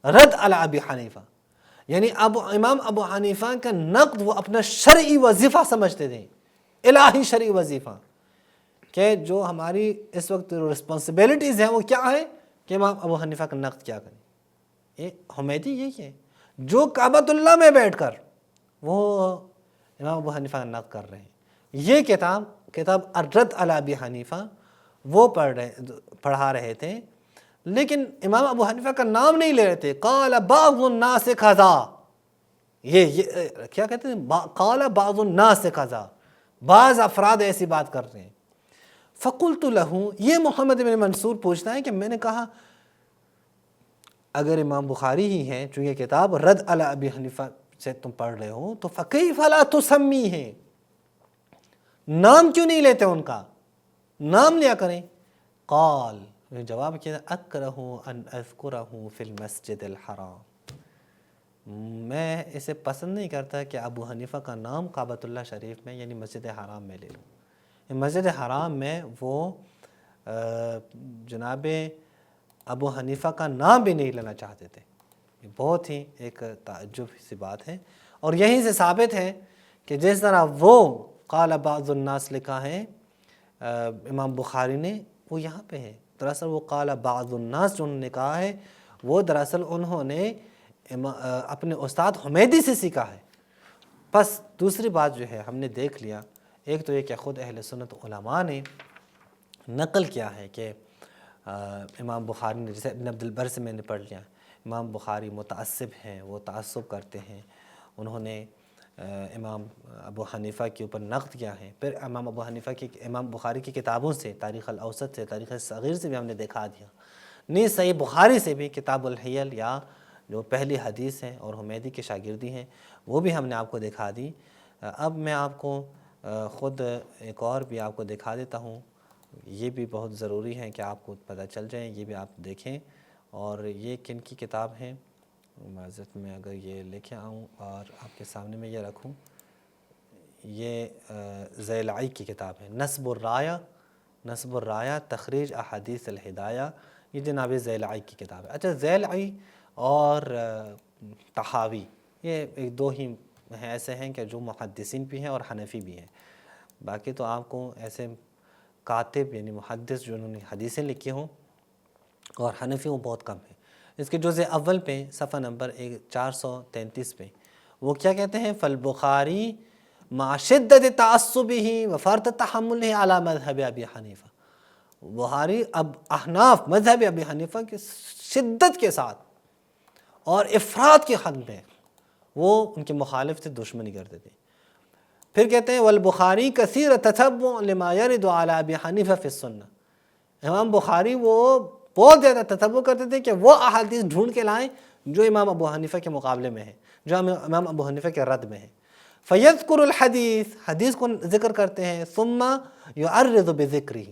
رد علی ابی حنیفہ، یعنی امام ابو حنیفہ کا نقد وہ اپنا شرعی وظیفہ سمجھتے تھے، الہی شرعی وظیفہ، کہ جو ہماری اس وقت رسپانسبلٹیز ہیں وہ کیا ہے کہ امام ابو حنیفہ کا نقد کیا کریں۔ یہ حمیدی یہی ہے جو کعبۃ اللہ میں بیٹھ کر وہ امام ابو حنیفہ کا نقد کر رہے ہیں۔ یہ کتاب الرد علی ابی حنیفہ وہ پڑھا رہے تھے، لیکن امام ابو حنیفہ کا نام نہیں لے رہے تھے۔ قال بعض الناس کذا، یہ کیا کہتے ہیں؟ قال بعض الناس کذا، بعض افراد ایسی بات کر رہے ہیں۔ فقلت له، یہ محمد بن منصور پوچھتا ہے کہ میں نے کہا اگر امام بخاری ہی ہیں، چونکہ کتاب رد علی ابی حنیفہ سے تم پڑھ رہے ہو، تو فکیف لا تسمیہ، نام کیوں نہیں لیتے ان کا؟ نام لیا کریں۔ قال، جواب کیا، اکرہ ان اذکرہ فی المسجد الحرام، میں اسے پسند نہیں کرتا کہ ابو حنیفہ کا نام کعبۃ اللہ شریف میں یعنی مسجد حرام میں لے لوں۔ مسجد حرام میں وہ جناب ابو حنیفہ کا نام بھی نہیں لینا چاہتے تھے۔ یہ بہت ہی ایک تعجب سی بات ہے، اور یہیں سے ثابت ہے کہ جس طرح وہ قال بعض الناس لکھا ہے امام بخاری نے، وہ یہاں پہ ہے۔ دراصل وہ قال بعض الناس جو انہوں نے کہا ہے وہ دراصل انہوں نے اپنے استاد حمیدی سے سیکھا ہے۔ بس دوسری بات جو ہے ہم نے دیکھ لیا، ایک تو یہ کہ خود اہل سنت علماء نے نقل کیا ہے کہ امام بخاری نے، جیسے ابن عبد البر سے میں نے پڑھ لیا، امام بخاری متعصب ہیں، وہ تعصب کرتے ہیں، انہوں نے امام ابو حنیفہ کے اوپر نقد کیا ہے۔ پھر امام بخاری کی کتابوں سے، تاریخ الاوسط سے، تاریخ صغیر سے بھی ہم نے دکھا دیا، نیز صحیح بخاری سے بھی کتاب الحیل یا جو پہلی حدیث ہے اور حمیدی کی شاگردی ہیں وہ بھی ہم نے آپ کو دکھا دی۔ اب میں آپ کو خود ایک اور بھی آپ کو دکھا دیتا ہوں، یہ بھی بہت ضروری ہے کہ آپ کو پتہ چل جائے، یہ بھی آپ دیکھیں۔ اور یہ کن کی کتاب ہے؟ معذرت میں اگر یہ لے کے آؤں اور آپ کے سامنے میں یہ رکھوں، یہ زیلعی کی کتاب ہے، نصب الرایہ تخریج احادیث الہدایہ، یہ جناب زیلعی کی کتاب ہے۔ اچھا، زیلعی اور طحاوی یہ ایک دو ہی ایسے ہیں کہ جو محدثین بھی ہیں اور حنفی بھی ہیں، باقی تو آپ کو ایسے کاتب یعنی محدث جو انہوں نے حدیثیں لکھی ہوں اور حنفی وہ بہت کم ہیں۔ اس کے جزء اول پہ صفحہ نمبر 433 پہ وہ کیا کہتے ہیں؟ فالبخاری مع شدت تعصبہ وفرط تحملہ علی مذہب ابی حنیفہ، بخاری اب احناف مذہب ابی حنیفہ کی شدت کے ساتھ اور افراط کے حد میں وہ ان کے مخالف سے دشمنی کرتے تھے۔ پھر کہتے ہیں والبخاری کثیر تتبع لما یرد علی ابی حنیفہ فی السنہ، امام بخاری وہ بہت زیادہ تتبع کرتے تھے کہ وہ احادیث ڈھونڈ کے لائیں جو امام ابو حنیفہ کے مقابلے میں ہیں، جو امام ابو حنیفہ کے رد میں ہیں۔ فیذکر الحدیث، حدیث کو ذکر کرتے ہیں، ثم یعرض بذکرہ،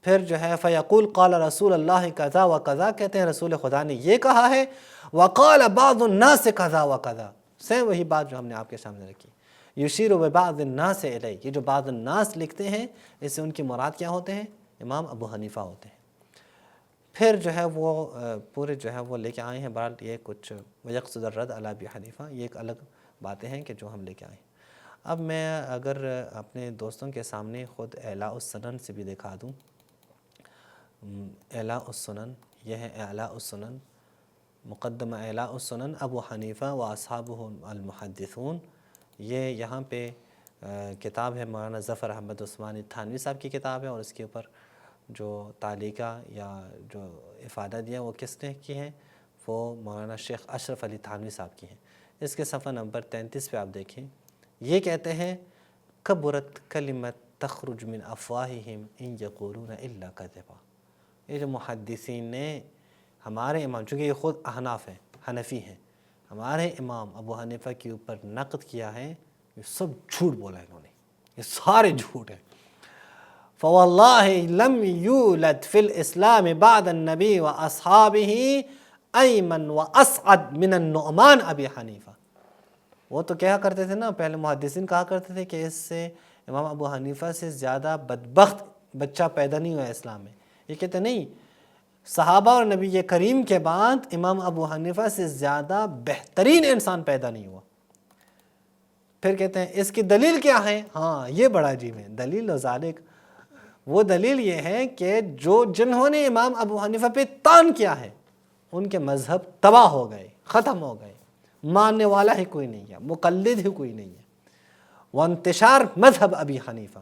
پھر جو ہے فیقول قال رسول اللہ کذا و کذا، کہتے ہیں رسول خدا نے یہ کہا ہے، وقال بعض الناس کذا و کذا، سیم وہی بات جو ہم نے آپ کے سامنے رکھی۔ یشیر ببعض الناس الیہ، یہ جو بعض الناس لکھتے ہیں اس سے ان کی مراد کیا ہوتے ہیں؟ امام ابو حنیفہ ہوتے ہیں۔ پھر جو ہے وہ پورے جو ہے وہ لے کے آئے ہیں، بہرحال یہ کچھ ویقصد الرد علی ابی حنیفہ، یہ ایک الگ باتیں ہیں کہ جو ہم لے کے آئے ہیں۔ اب میں اگر اپنے دوستوں کے سامنے خود اعلاء السنن سے بھی دکھا دوں، اعلاء السنن، یہ ہے اعلاء السنن، مقدمہ اعلاء السنن ابو حنیفہ و اصحابہ المحدثون، یہ یہاں پہ کتاب ہے مولانا ظفر احمد عثمانی تھانوی صاحب کی کتاب ہے، اور اس کے اوپر جو تعلیقہ یا جو افادہ دیا وہ کس نے کی ہیں؟ وہ مولانا شیخ اشرف علی تھانوی صاحب کی ہیں۔ اس کے صفحہ نمبر 33 پہ آپ دیکھیں، یہ کہتے ہیں کبرت کلمت تخرج من افواہہم ان یقولون الا کذبا، یہ جو محدثین نے ہمارے امام، چونکہ یہ خود احناف ہیں، حنفی ہیں، ہمارے امام ابو حنیفہ کے اوپر نقد کیا ہے، یہ سب جھوٹ بولا انہوں نے، یہ سارے جھوٹ ہیں۔ فواللہ لم یولد فی الاسلام بعد النبی و اصحابہ ایمن و اسعد من النعمان ابی حنیفہ، وہ تو کیا کرتے تھے نا، پہلے محدثین کہا کرتے تھے کہ اس سے امام ابو حنیفہ سے زیادہ بدبخت بچہ پیدا نہیں ہوا اسلام میں. یہ کہتے نہیں، صحابہ اور نبی کریم کے بعد امام ابو حنیفہ سے زیادہ بہترین انسان پیدا نہیں ہوا. پھر کہتے ہیں اس کی دلیل کیا ہے؟ ہاں یہ بڑا عجیب ہے. دلیل و ذالک، وہ دلیل یہ ہے کہ جنہوں نے امام ابو حنیفہ پہ طعن کیا ہے ان کے مذہب تباہ ہو گئے، ختم ہو گئے، ماننے والا ہی کوئی نہیں ہے، مقلد ہی کوئی نہیں ہے. وانتشار مذہب ابی حنیفہ،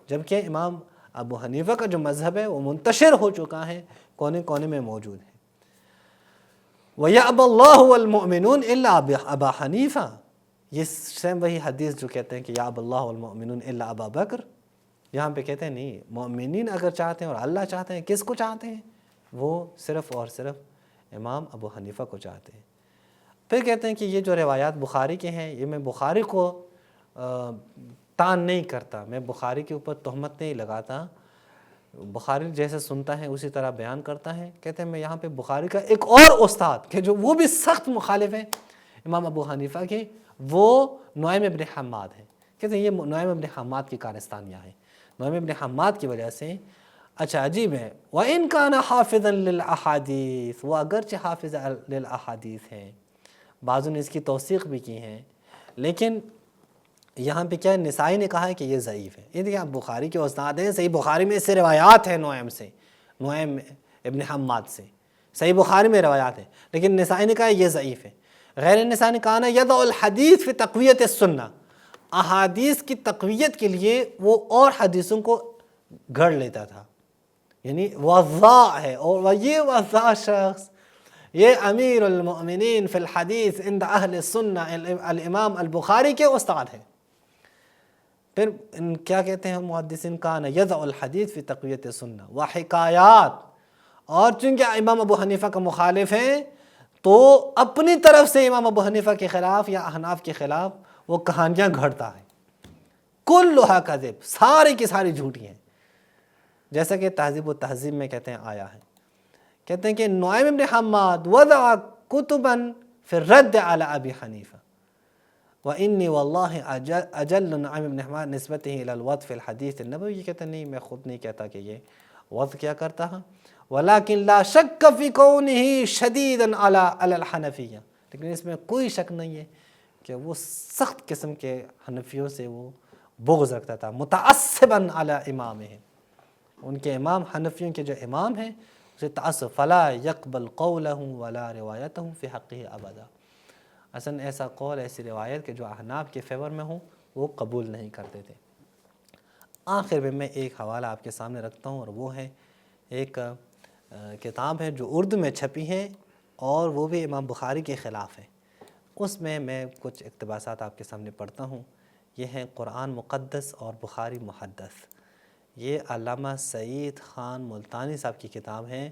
جبکہ امام ابو حنیفہ کا جو مذہب ہے وہ منتشر ہو چکا ہے، کونے کونے میں موجود ہے. وَيَأْبَى اللَّهُ وَالْمُؤْمِنُونَ إِلَّا أَبَا حنیفہ، یہ سیم وہی حدیث جو کہتے ہیں کہ یا اب اللہ والمؤمنون الا ابا بکر. یہاں پہ کہتے ہیں نہیں، مومنین اگر چاہتے ہیں اور اللہ چاہتے ہیں، کس کو چاہتے ہیں؟ وہ صرف اور صرف امام ابو حنیفہ کو چاہتے ہیں. پھر کہتے ہیں کہ یہ جو روایات بخاری کے ہیں، یہ میں بخاری کو طعن نہیں کرتا، میں بخاری کے اوپر تہمت نہیں لگاتا، بخاری جیسے سنتا ہے اسی طرح بیان کرتا ہے. کہتے ہیں میں یہاں پہ بخاری کا ایک اور استاد کہ جو وہ بھی سخت مخالف ہیں امام ابو حنیفہ کے، وہ نعیم ابن حماد ہے. کہتے ہیں یہ نعیم ابن حماد کی کارستانیاں ہیں. نعیم ابن حماد کی وجہ سے اچھا عجیب ہے. وَإِن كَانَ حَافِظًا لِلْأَحَادِيثِ، وہ اگرچہ حافظ للأحادیث ہیں، بعضوں نے اس کی توثیق بھی کی ہیں، لیکن یہاں پہ کیا نسائی نے کہا ہے کہ یہ ضعیف ہے. یہ دیکھیں آپ بخاری کے استاد ہیں، صحیح بخاری میں اس سے روایات ہیں، نعیم ابن حماد سے صحیح بخاری میں روایات ہیں، لیکن نسائی نے کہا یہ ضعیف ہے. غیر نسائی نے کہا نا یضع الحدیث فی تقویت السنہ، احادیث کی تقویت کے لیے وہ اور حدیثوں کو گھڑ لیتا تھا، یعنی وضاع ہے. اور یہ وضاع شخص، یہ امیر المؤمنین فی الحدیث عند اہل السنہ الامام البخاری کے استاد ہیں. پھر کیا کہتے ہیں محدثین، کان یضع الحدیث فی تقویت السنہ وحکایات. اور چونکہ امام ابو حنیفہ کا مخالف ہیں تو اپنی طرف سے امام ابو حنیفہ کے خلاف یا احناف کے خلاف وہ کہانیاں گھڑتا ہے. کلھا کذب، ساری کی ساری جھوٹی ہیں. جیسا کہ تہذیب و تہذیب میں کہتے ہیں آیا ہے، کہتے ہیں کہ نعیم ابن حماد وضع کتبا فی الرد علی ابی حنیفہ وانی واللہ اجل نعیم ابن حماد نسبتہ الی الوضع فی الحدیث النبوی. یہ کہتے ہیں نہیں، میں خود نہیں کہتا کہ یہ وضع کیا کرتا ہے، ولیکن لا شک فی کونہ شدیدا علی الحنفیہ، لیکن اس میں کوئی شک نہیں ہے کہ وہ سخت قسم کے حنفیوں سے وہ بغض رکھتا تھا، متعصبا علی امامہ، ان کے امام حنفیوں کے جو امام ہیں اسے تعصب. فلا یقبل قولہ ولا روایتہ فی حقہ ابدا، اصلا ایسا قول، ایسی روایت کہ جو احناف کے فیور میں ہوں وہ قبول نہیں کرتے تھے. آخر میں ایک حوالہ آپ کے سامنے رکھتا ہوں، اور وہ ہے ایک کتاب ہے جو اردو میں چھپی ہے اور وہ بھی امام بخاری کے خلاف ہے. اس میں کچھ اقتباسات آپ کے سامنے پڑھتا ہوں. یہ ہیں قرآن مقدس اور بخاری محدث. یہ علامہ سعید خان ملتانی صاحب کی کتاب ہے.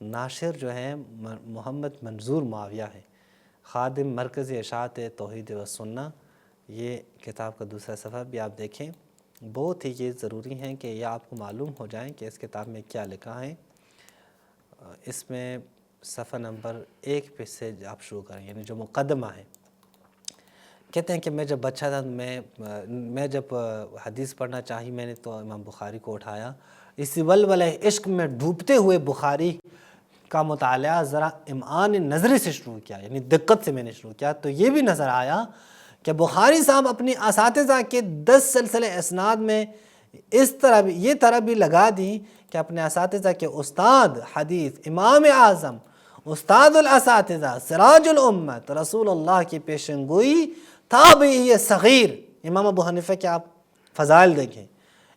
ناشر جو ہے محمد منظور معاویہ ہے، خادم مرکزی اشاعت توحید و سنہ. یہ کتاب کا دوسرا صفحہ بھی آپ دیکھیں. بہت ہی یہ ضروری ہیں کہ یہ آپ کو معلوم ہو جائیں کہ اس کتاب میں کیا لکھا ہے. اس میں صفحہ نمبر 1 پہ سے آپ شروع کریں، یعنی جو مقدمہ ہے. کہتے ہیں کہ میں جب بچہ تھا، میں جب حدیث پڑھنا چاہی، میں نے تو امام بخاری کو اٹھایا. اسی ولولہ عشق میں ڈوبتے ہوئے بخاری کا مطالعہ ذرا امعان نظری سے شروع کیا، یعنی دقت سے میں نے شروع کیا. تو یہ بھی نظر آیا کہ بخاری صاحب اپنی اساتذہ کے 10 سلسلے اسناد میں اس طرح بھی یہ طرح بھی لگا دی کہ اپنے اساتذہ کے استاد حدیث، امام اعظم، استاد الاساتذہ، سراج الامت، رسول اللہ کی پیشن گوئی، تابعی صغیر امام ابو حنیفہ کے آپ فضائل دیکھیں.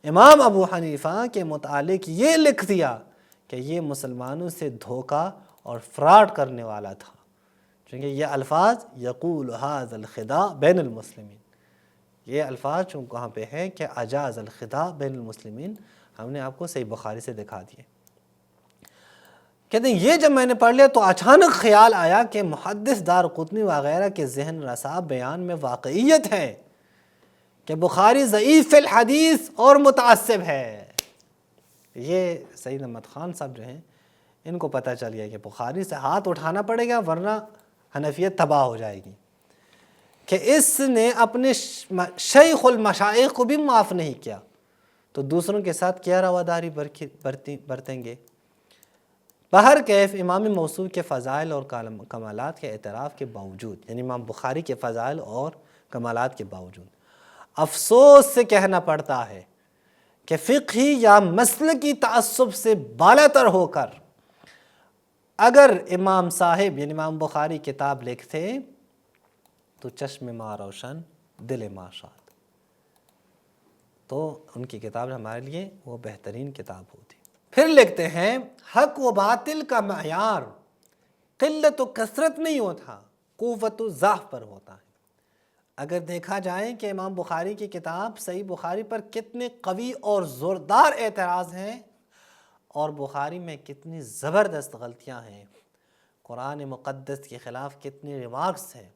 امام ابو حنیفہ کے متعلق یہ لکھ دیا کہ یہ مسلمانوں سے دھوکہ اور فراڈ کرنے والا تھا. چونکہ یہ الفاظ یقول ھذا الخداع بین المسلمین، یہ الفاظ چونکہ کہاں پہ ہیں کہ اجاز الخداع بین المسلمین، ہم نے آپ کو صحیح بخاری سے دکھا دیے. کہتے ہیں یہ جب میں نے پڑھ لیا تو اچانک خیال آیا کہ محدث دارقطنی وغیرہ کے ذہن رسا بیان میں واقعیت ہے کہ بخاری ضعیف فی الحدیث اور متعصب ہے. یہ سعید احمد خان صاحب جو ہیں ان کو پتہ چل گیا کہ بخاری سے ہاتھ اٹھانا پڑے گا ورنہ حنفیت تباہ ہو جائے گی. کہ اس نے اپنے شیخ المشائخ کو بھی معاف نہیں کیا، تو دوسروں کے ساتھ کیا رواداری برتیں گے؟ بہر کیف امام موصوف کے فضائل اور کمالات کے اعتراف کے باوجود، یعنی امام بخاری کے فضائل اور کمالات کے باوجود افسوس سے کہنا پڑتا ہے کہ فقہی یا مسلکی تعصب سے بالاتر ہو کر اگر امام صاحب یعنی امام بخاری کتاب لکھتے تو چشم ما روشن دل ما شاد، تو ان کی کتاب ہمارے لیے وہ بہترین کتاب ہوتی۔ پھر لکھتے ہیں حق و باطل کا معیار قلت و کثرت نہیں ہوتا، قوت و ضعف پر ہوتا ہے۔ اگر دیکھا جائے کہ امام بخاری کی کتاب صحیح بخاری پر کتنے قوی اور زوردار اعتراض ہیں اور بخاری میں کتنی زبردست غلطیاں ہیں، قرآن مقدس کے خلاف کتنے ریمارکس ہیں،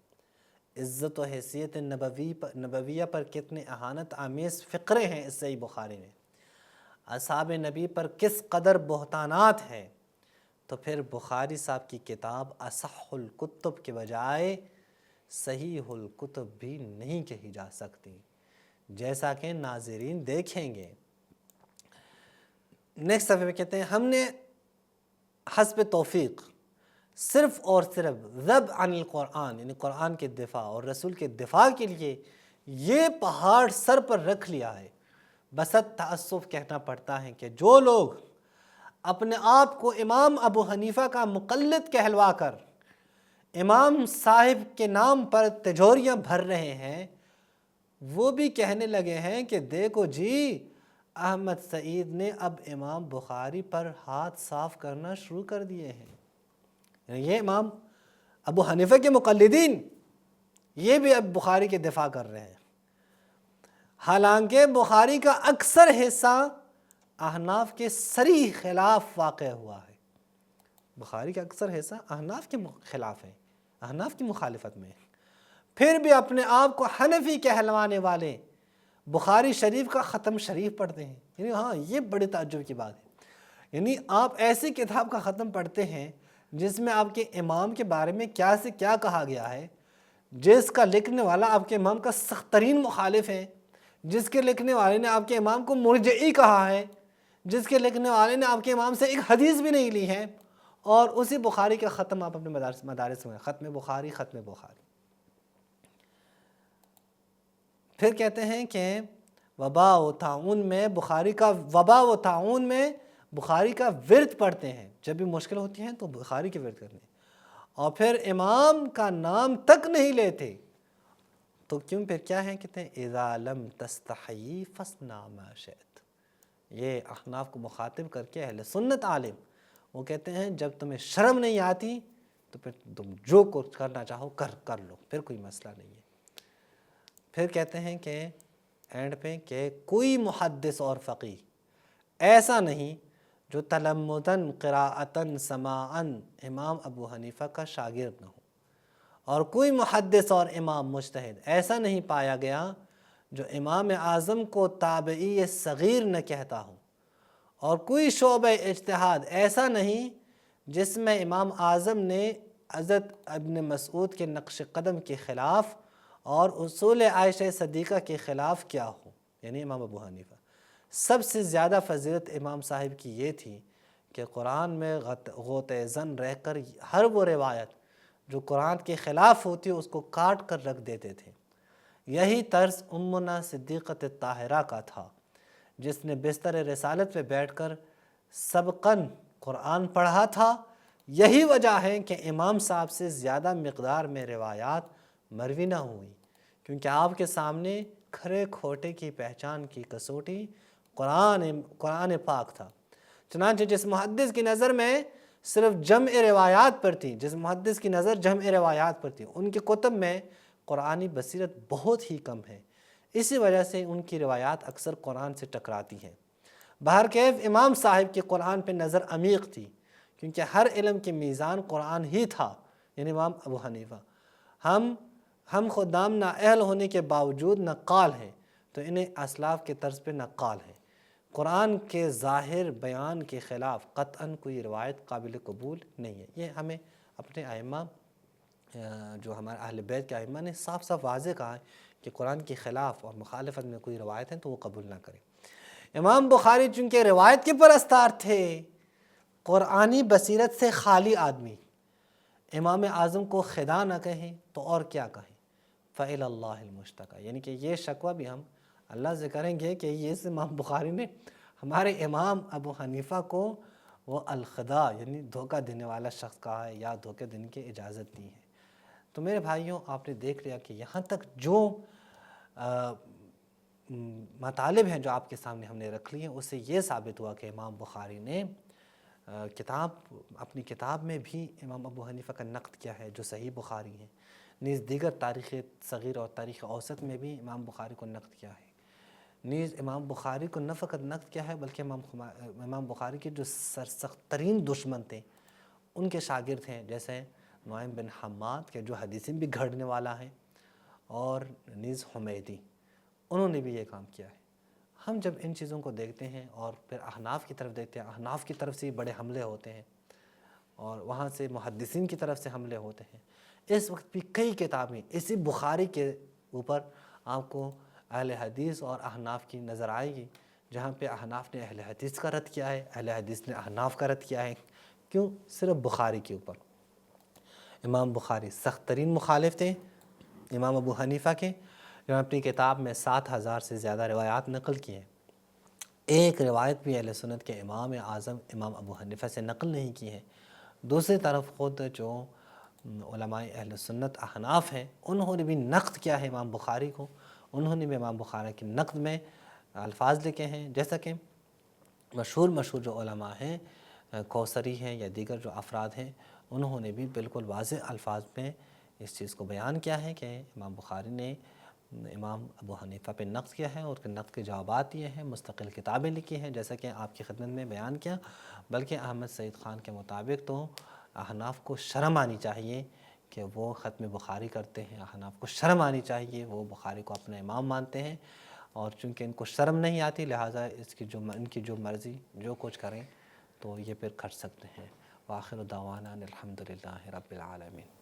عزت و حیثیت نبویہ پر کتنے اہانت آمیز فقرے ہیں اس صحیح بخاری میں، اصحاب نبی پر کس قدر بہتانات ہیں، تو پھر بخاری صاحب کی کتاب اصح الکتب کے بجائے صحیح الکتب بھی نہیں کہی جا سکتی، جیسا کہ ناظرین دیکھیں گے۔ نیکسٹ صفحے میں کہتے ہیں ہم نے حسب توفیق صرف اور صرف ذب عن القرآن یعنی قرآن کے دفاع اور رسول کے دفاع کے لیے یہ پہاڑ سر پر رکھ لیا ہے۔ بسط تعصب کہنا پڑتا ہے کہ جو لوگ اپنے آپ کو امام ابو حنیفہ کا مقلد کہلوا کر امام صاحب کے نام پر تجوریاں بھر رہے ہیں، وہ بھی کہنے لگے ہیں کہ دیکھو جی احمد سعید نے اب امام بخاری پر ہاتھ صاف کرنا شروع کر دیے ہیں۔ یہ امام ابو حنیفہ کے مقلدین یہ بھی اب بخاری کے دفاع کر رہے ہیں، حالانکہ بخاری کا اکثر حصہ احناف کے صریح خلاف واقع ہوا ہے۔ بخاری کا اکثر حصہ احناف کے خلاف ہے، احناف کی مخالفت میں ہے، پھر بھی اپنے آپ کو حنفی کہلوانے والے بخاری شریف کا ختم شریف پڑھتے ہیں۔ یعنی ہاں یہ بڑی تعجب کی بات ہے، یعنی آپ ایسی کتاب کا ختم پڑھتے ہیں جس میں آپ کے امام کے بارے میں کیا سے کیا کہا گیا ہے، جس کا لکھنے والا آپ کے امام کا سخت ترین مخالف ہے، جس کے لکھنے والے نے آپ کے امام کو مرجعی کہا ہے، جس کے لکھنے والے نے آپ کے امام سے ایک حدیث بھی نہیں لی ہے، اور اسی بخاری کا ختم آپ اپنے مدارس میں ختم بخاری ختم بخاری۔ پھر کہتے ہیں کہ وبا و تعاون میں بخاری کا ورد پڑھتے ہیں، جب بھی مشکل ہوتی ہیں تو بخاری کے ورد کرتے ہیں، اور پھر امام کا نام تک نہیں لیتے، تو کیوں پھر کیا ہے؟ کہتے ہیں اذا لم تستحی فاصنع ما شئت۔ یہ احناف کو مخاطب کر کے اہل سنت عالم وہ کہتے ہیں جب تمہیں شرم نہیں آتی تو پھر تم جو کچھ کرنا چاہو کر لو، پھر کوئی مسئلہ نہیں ہے۔ پھر کہتے ہیں کہ اینڈ پہ کہ کوئی محدث اور فقیہ ایسا نہیں جو تلمذاً قراءتاً سماعاً امام ابو حنیفہ کا شاگرد نہ ہو، اور کوئی محدث اور امام مجتہد ایسا نہیں پایا گیا جو امام اعظم کو تابعی صغیر نہ کہتا ہو، اور کوئی شعبہ اجتہاد ایسا نہیں جس میں امام اعظم نے حضرت ابن مسعود کے نقش قدم کے خلاف اور اصول عائشہ صدیقہ کے خلاف کیا ہو، یعنی امام ابو حنیفہ۔ سب سے زیادہ فضیلت امام صاحب کی یہ تھی کہ قرآن میں غوطہ زن رہ کر ہر وہ روایت جو قرآن کے خلاف ہوتی اس کو کاٹ کر رکھ دیتے تھے۔ یہی طرز امنا صدیقۃ طاہرہ کا تھا، جس نے بستر رسالت پہ بیٹھ کر سبقاً قرآن پڑھا تھا۔ یہی وجہ ہے کہ امام صاحب سے زیادہ مقدار میں روایات مروی نہ ہوئی، کیونکہ آپ کے سامنے کھرے کھوٹے کی پہچان کی کسوٹی قرآن پاک تھا۔ چنانچہ جس محدث کی نظر میں صرف جمع روایات پر تھی، جس محدث کی نظر جمع روایات پر تھی، ان کے کتب میں قرآنی بصیرت بہت ہی کم ہے، اسی وجہ سے ان کی روایات اکثر قرآن سے ٹکراتی ہیں۔ بہرکیف امام صاحب کی قرآن پہ نظر عمیق تھی، کیونکہ ہر علم کی میزان قرآن ہی تھا، یعنی امام ابو حنیفہ۔ ہم خدام نااہل ہونے کے باوجود نقال ہیں، تو انہیں اسلاف کے طرز پہ نقال ہیں۔ قرآن کے ظاہر بیان کے خلاف قطعاً کوئی روایت قابل قبول نہیں ہے۔ یہ ہمیں اپنے ائمہ جو ہمارے اہل بیت کے ائمہ نے صاف صاف واضح کہا ہے کہ قرآن کے خلاف اور مخالفت میں کوئی روایت ہے تو وہ قبول نہ کریں۔ امام بخاری چونکہ روایت کے پرستار تھے، قرآنی بصیرت سے خالی آدمی، امام اعظم کو خدا نہ کہیں تو اور کیا کہیں، فَإِلَى اللَّهِ الْمُشْتَكَى، یعنی کہ یہ شکوہ بھی ہم اللہ سے کریں گے کہ یہ امام بخاری نے ہمارے امام ابو حنیفہ کو وہ الخدا یعنی دھوکہ دینے والا شخص کہا ہے یا دھوکہ دینے کی اجازت دی ہے۔ تو میرے بھائیوں، آپ نے دیکھ لیا کہ یہاں تک جو مطالب ہیں جو آپ کے سامنے ہم نے رکھ لی ہیں، اس سے یہ ثابت ہوا کہ امام بخاری نے اپنی کتاب میں بھی امام ابو حنیفہ کا نقد کیا ہے جو صحیح بخاری ہے، نیز دیگر تاریخ صغیر اور تاریخ اوسط میں بھی امام بخاری کو نقد کیا ہے، نیز امام بخاری کو نہ فقط نقد کیا ہے بلکہ امام بخاری کے جو سرسخت ترین دشمن تھے ان کے شاگرد ہیں، جیسے نعیم بن حماد کے جو حدیثیں بھی گھڑنے والا ہے، اور نیز حمیدی، انہوں نے بھی یہ کام کیا ہے۔ ہم جب ان چیزوں کو دیکھتے ہیں اور پھر احناف کی طرف دیکھتے ہیں، احناف کی طرف سے بڑے حملے ہوتے ہیں اور وہاں سے محدثین کی طرف سے حملے ہوتے ہیں۔ اس وقت بھی کئی کتابیں اسی بخاری کے اوپر آپ کو اہل حدیث اور احناف کی نظر آئے گی، جہاں پہ احناف نے اہل حدیث کا رد کیا ہے، اہل حدیث نے احناف کا رد کیا ہے۔ کیوں؟ صرف بخاری کے اوپر۔ امام بخاری سخت ترین مخالف تھے امام ابو حنیفہ کے، جو اپنی کتاب میں 7,000 سے زیادہ روایات نقل کی ہیں، ایک روایت بھی اہل سنت کے امام اعظم امام ابو حنیفہ سے نقل نہیں کی ہے۔ دوسری طرف خود جو علماء اہل سنت احناف ہیں، انہوں نے بھی نقد کیا ہے امام بخاری کو، انہوں نے بھی امام بخاری کے نقد میں الفاظ لکھے ہیں، جیسا کہ مشہور جو علماء ہیں، کوثری ہیں یا دیگر جو افراد ہیں، انہوں نے بھی بالکل واضح الفاظ میں اس چیز کو بیان کیا ہے کہ امام بخاری نے امام ابو حنیفہ پہ نقد کیا ہے اور اس کے نقد کے جوابات یہ ہیں، مستقل کتابیں لکھی ہیں جیسا کہ آپ کی خدمت میں بیان کیا۔ بلکہ احمد سعید خان کے مطابق تو احناف کو شرم آنی چاہیے کہ وہ ختم بخاری کرتے ہیں، احناف کو شرم آنی چاہیے، وہ بخاری کو اپنا امام مانتے ہیں، اور چونکہ ان کو شرم نہیں آتی لہٰذا ان کی جو مرضی جو کچھ کریں تو یہ پھر کر سکتے ہیں۔ وآخر دعوانا الحمدللہ رب العالمین۔